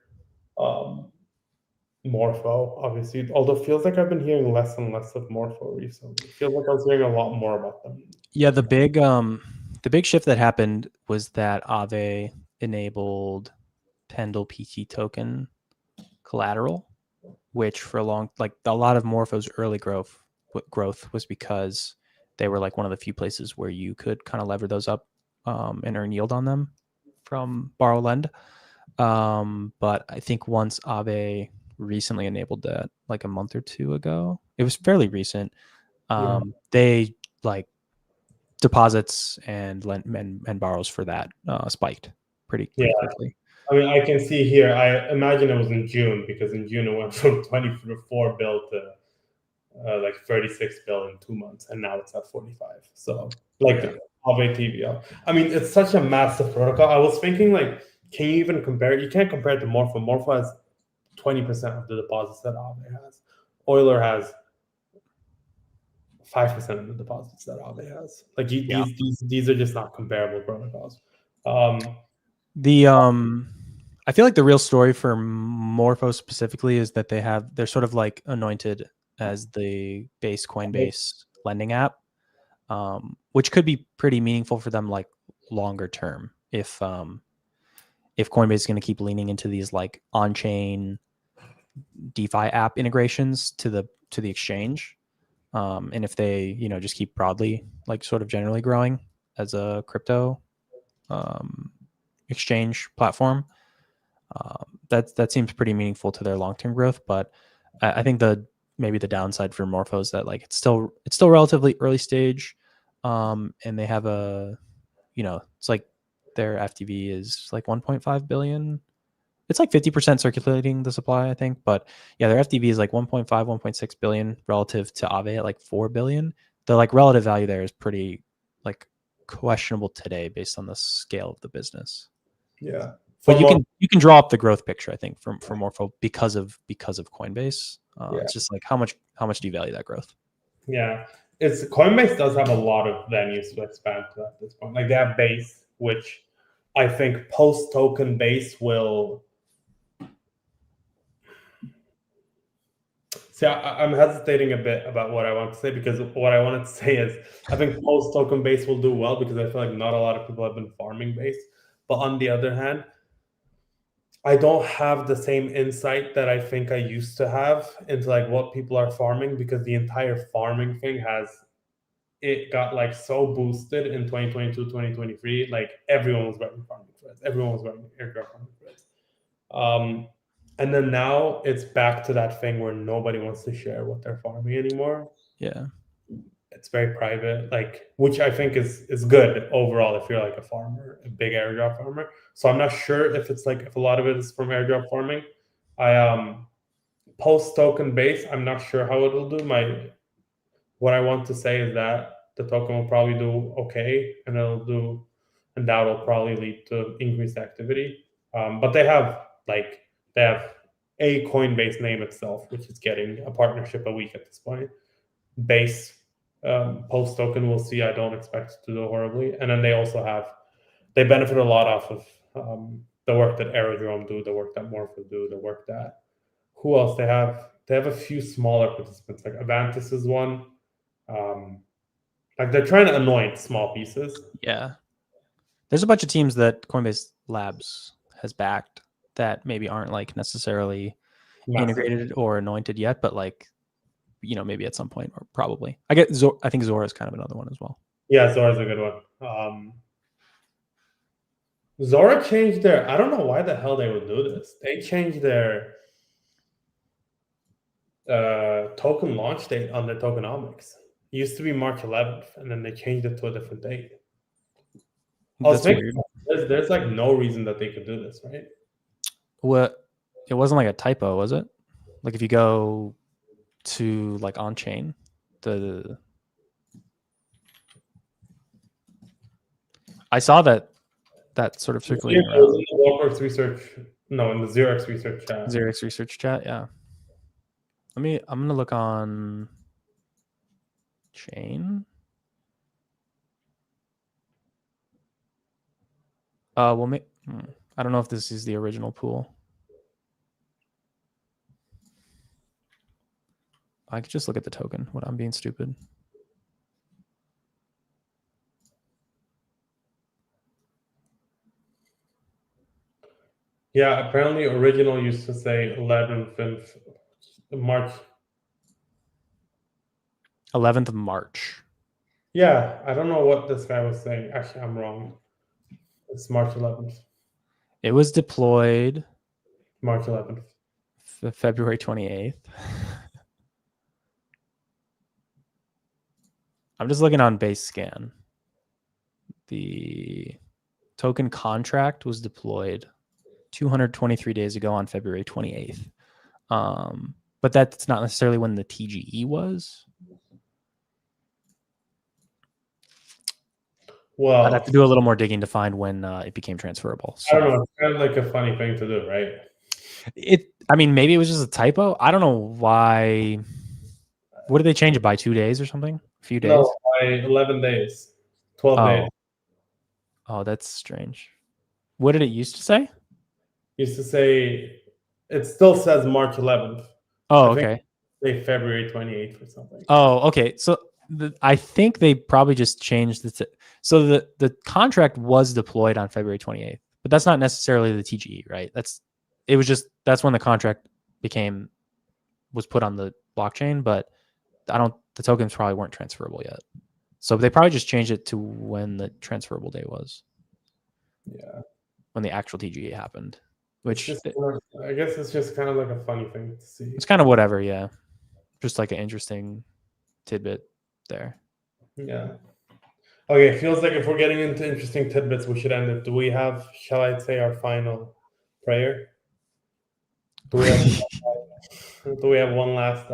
Morpho, obviously. Although it feels like I've been hearing less and less of Morpho recently. It feels like I was hearing a lot more about them. Yeah, the big shift that happened was that Aave enabled Pendle PT token collateral, which for a lot of Morpho's early growth was because they were like one of the few places where you could kind of lever those up and earn yield on them from borrow lend. But I think once Aave recently enabled that, like a month or two ago, it was fairly recent. They like deposits and borrows for that spiked pretty quickly. I mean, I can see here, I imagine it was in June, because in June it went from 24 bill to like 36 bill in 2 months, and now it's at 45. So like Aave TVL. I mean, it's such a massive protocol. I was thinking, like, can you even compare? You can't compare it to Morpho. Morpho has 20% of the deposits that Aave has. Euler has 5% of the deposits that Aave has. Like these are just not comparable protocols. I feel like the real story for Morpho specifically is that they're sort of like anointed as the base Coinbase lending app, which could be pretty meaningful for them like longer term if Coinbase is going to keep leaning into these like on-chain DeFi app integrations to the exchange, and if they just keep broadly like sort of generally growing as a crypto exchange platform, that seems pretty meaningful to their long-term growth. But I think maybe the downside for Morpho is that like it's still relatively early stage, and they have it's like their FTV is like 1.5 billion. It's like 50% circulating the supply, I think. But yeah, their FTV is like 1.5, 1.6 billion relative to Aave at like 4 billion. The like relative value there is pretty like questionable today based on the scale of the business. Yeah. But you can draw up the growth picture, I think, for Morpho because of Coinbase. It's just like how much do you value that growth? Yeah, Coinbase does have a lot of venues to expand to at this point. Like they have Base, which I think post token Base will. See, I'm hesitating a bit about what I want to say, because what I wanted to say is I think post token Base will do well because I feel like not a lot of people have been farming Base. But on the other hand, I don't have the same insight that I think I used to have into like what people are farming, because the entire farming thing it got like so boosted in 2022, 2023. Like everyone was writing farming threads. Everyone was writing airdrop farming threads. And then now it's back to that thing where nobody wants to share what they're farming anymore. Yeah. It's very private, like, which I think is good overall if you're like a farmer, a big airdrop farmer. So I'm not sure if it's like if a lot of it is from airdrop farming. I post token Base, I'm not sure how it'll do. What I want to say is that the token will probably do okay, and that will probably lead to increased activity. But they have a Coinbase name itself, which is getting a partnership a week at this point. Base post token, we'll see. I don't expect it to do horribly. And then they benefit a lot off of the work that Aerodrome do, the work that Morpho do, the work that who else they have. They have a few smaller participants, like Avantis is one. Like they're trying to anoint small pieces. Yeah. There's a bunch of teams that Coinbase Labs has backed that maybe aren't like necessarily integrated or anointed yet, but like, maybe at some point, or probably. I think Zora is kind of another one as well. Yeah, Zora's a good one. Zora changed I don't know why the hell they would do this. They changed their token launch date on the tokenomics. It used to be March 11th, and then they changed it to a different date. I was thinking, there's like no reason that they could do this, right? What? It wasn't like a typo, was it? Like if you go to like on chain, I saw that sort of circulating It was around. in the Blockworks Research. No, in the 0XRESEARch chat. 0XRESEARch chat, yeah. I'm gonna look on chain. Well, I don't know if this is the original pool. I could just look at the token. What, I'm being stupid. Yeah, apparently original used to say 11th of March. 11th of March. Yeah, I don't know what this guy was saying. Actually, I'm wrong. It's March 11th. It was deployed March 11th. February 28th. I'm just looking on base scan. The token contract was deployed 223 days ago on February 28th. But that's not necessarily when the TGE was. Well, I'd have to do a little more digging to find when it became transferable. So. I don't know. It's kind of like a funny thing to do, right? I mean, maybe it was just a typo. I don't know why. What did they change it by? 2 days or something? A few days? No, by 11 days. 12 days. Oh, that's strange. What did it used to say? Used to say, it still says March 11th. Oh, okay. Say February 28th or something. Oh, okay. So I think they probably just changed the. So the contract was deployed on February 28th, but that's not necessarily the TGE, right? That's when the contract was put on the blockchain, but the tokens probably weren't transferable yet. So they probably just changed it to when the transferable day was. Yeah. When the actual TGE happened, which I guess it's just kind of like a funny thing to see. It's kind of whatever, yeah. Just like an interesting tidbit there. Yeah. Okay, it feels like if we're getting into interesting tidbits, we should end it. Shall I say our final prayer? Do we have one last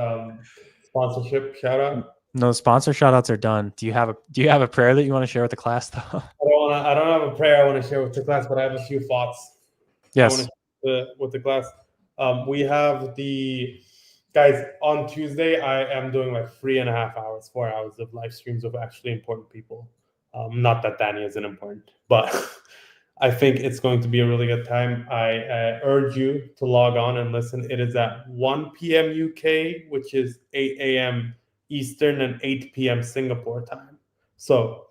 sponsorship shout out? No, sponsor shout outs are done. Do you have a prayer that you want to share with the class though? I don't have a prayer I want to share with the class, but I have a few thoughts. Yes. I want to share with the class. We have guys on Tuesday. I am doing like 3.5 hours, 4 hours of live streams of actually important people. Not that Danny isn't important, but I think it's going to be a really good time. I urge you to log on and listen. It is at 1 p.m. UK, which is 8 a.m. Eastern and 8 p.m. Singapore time. So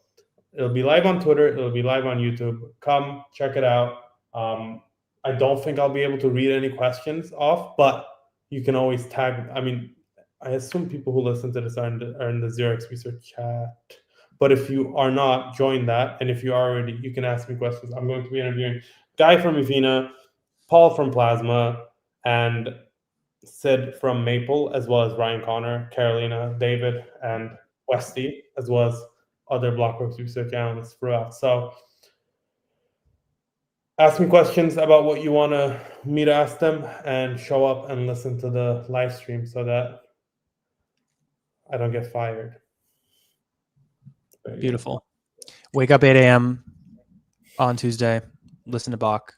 it'll be live on Twitter. It'll be live on YouTube. Come check it out. I don't think I'll be able to read any questions off, but you can always tag. I mean, I assume people who listen to this are in the 0XRESEARCH chat. But if you are not, join that. And if you are already, you can ask me questions. I'm going to be interviewing Guy from Evina, Paul from Plasma, and Sid from Maple, as well as Ryan Connor, Carolina, David, and Westy, as well as other Blockworks Research analysts throughout. So ask me questions about what you want me to ask them, and show up and listen to the live stream so that I don't get fired. Beautiful. Wake up 8 a.m. on Tuesday. Listen to Bach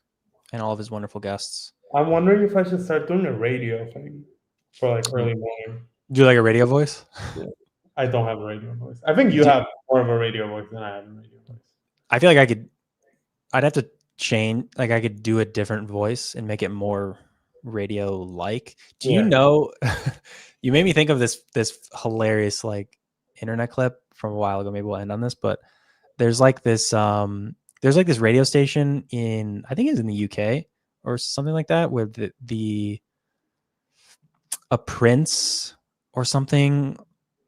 and all of his wonderful guests. I'm wondering if I should start doing a radio thing for like early morning. Do you like a radio voice? Yeah. I don't have a radio voice. I think you have more of a radio voice than I have a radio voice. I feel like I'd have to change, like I could do a different voice and make it more radio-like. Do you know, you made me think of this hilarious like internet clip from a while ago. Maybe we'll end on this, but there's like this radio station in, I think it's in the UK or something like that, where a prince or something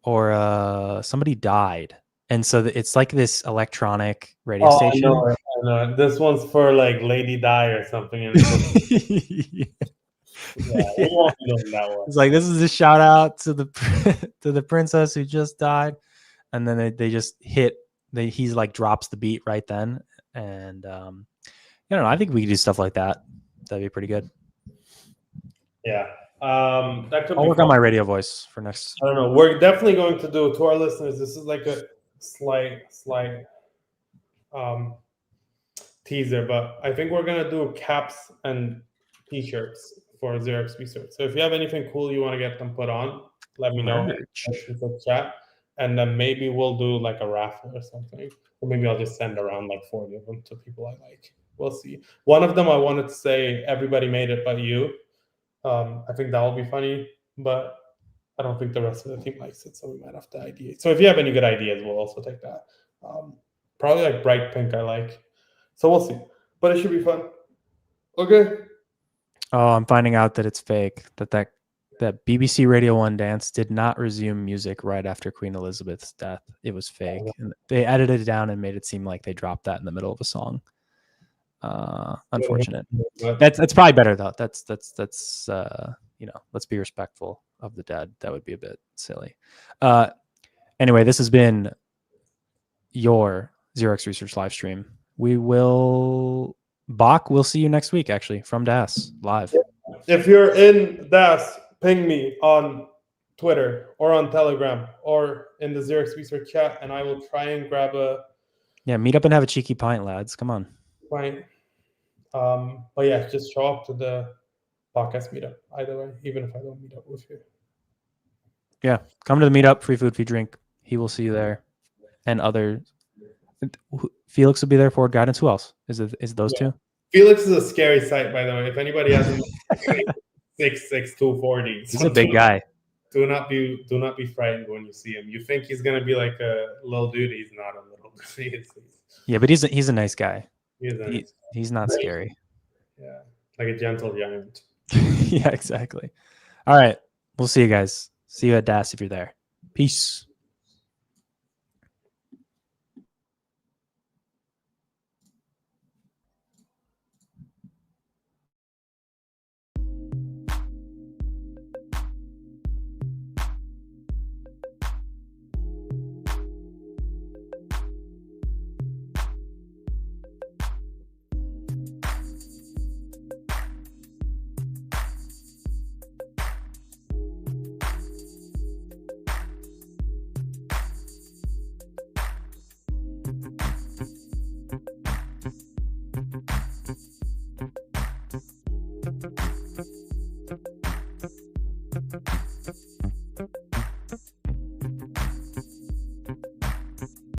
or somebody died, and so it's like this electronic radio station. I know. This one's for like Lady Di or something. And we won't be doing that one. It's like, this is a shout out to the princess who just died, and then they just he's like drops the beat right then, and I don't know. I think we could do stuff like that. That'd be pretty good. Yeah. That could I'll be work fun. on my radio voice for next. I don't know. We're definitely going to do, to our listeners, this is like a slight um, teaser, but I think we're gonna do caps and t-shirts for 0x Research. So if you have anything cool you want to get them put on, let me know Merch. in the chat, and then maybe we'll do like a raffle or something, or maybe I'll just send around like 40 of them to people I like. We'll see. One of them I wanted to say everybody made it but you. I think that will be funny, but I don't think the rest of the team likes it, so we might have to ideate. So if you have any good ideas, we'll also take that. Probably like bright pink I like. So we'll see. But it should be fun. Okay. Oh, I'm finding out that it's fake. That BBC Radio 1 dance did not resume music right after Queen Elizabeth's death. It was fake. And they edited it down and made it seem like they dropped that in the middle of a song. Unfortunate. That's probably better though. That's let's be respectful of the dead. That would be a bit silly. Anyway, this has been your 0x Research live stream. Bach, we'll see you next week, actually, from DAS live. If you're in DAS, ping me on Twitter or on Telegram or in the 0x Research chat, and I will try and grab a... Yeah, meet up and have a cheeky pint, lads. Come on. Pint. But yeah, just show up to the podcast meetup either way, even if I don't meet up with you. Yeah, come to the meetup, free food, free drink. He will see you there. And other... Felix will be there for guidance. Who else? Is it those two? Felix is a scary sight, by the way. If anybody has 6'6", 240, he's a big guy. Do not be frightened when you see him. You think he's gonna be like a little dude. He's not a little dude. Yeah, but he's a nice guy. He's not scary. Yeah, like a gentle giant. Yeah, exactly. All right, we'll see you guys. See you at DAS if you're there. Peace.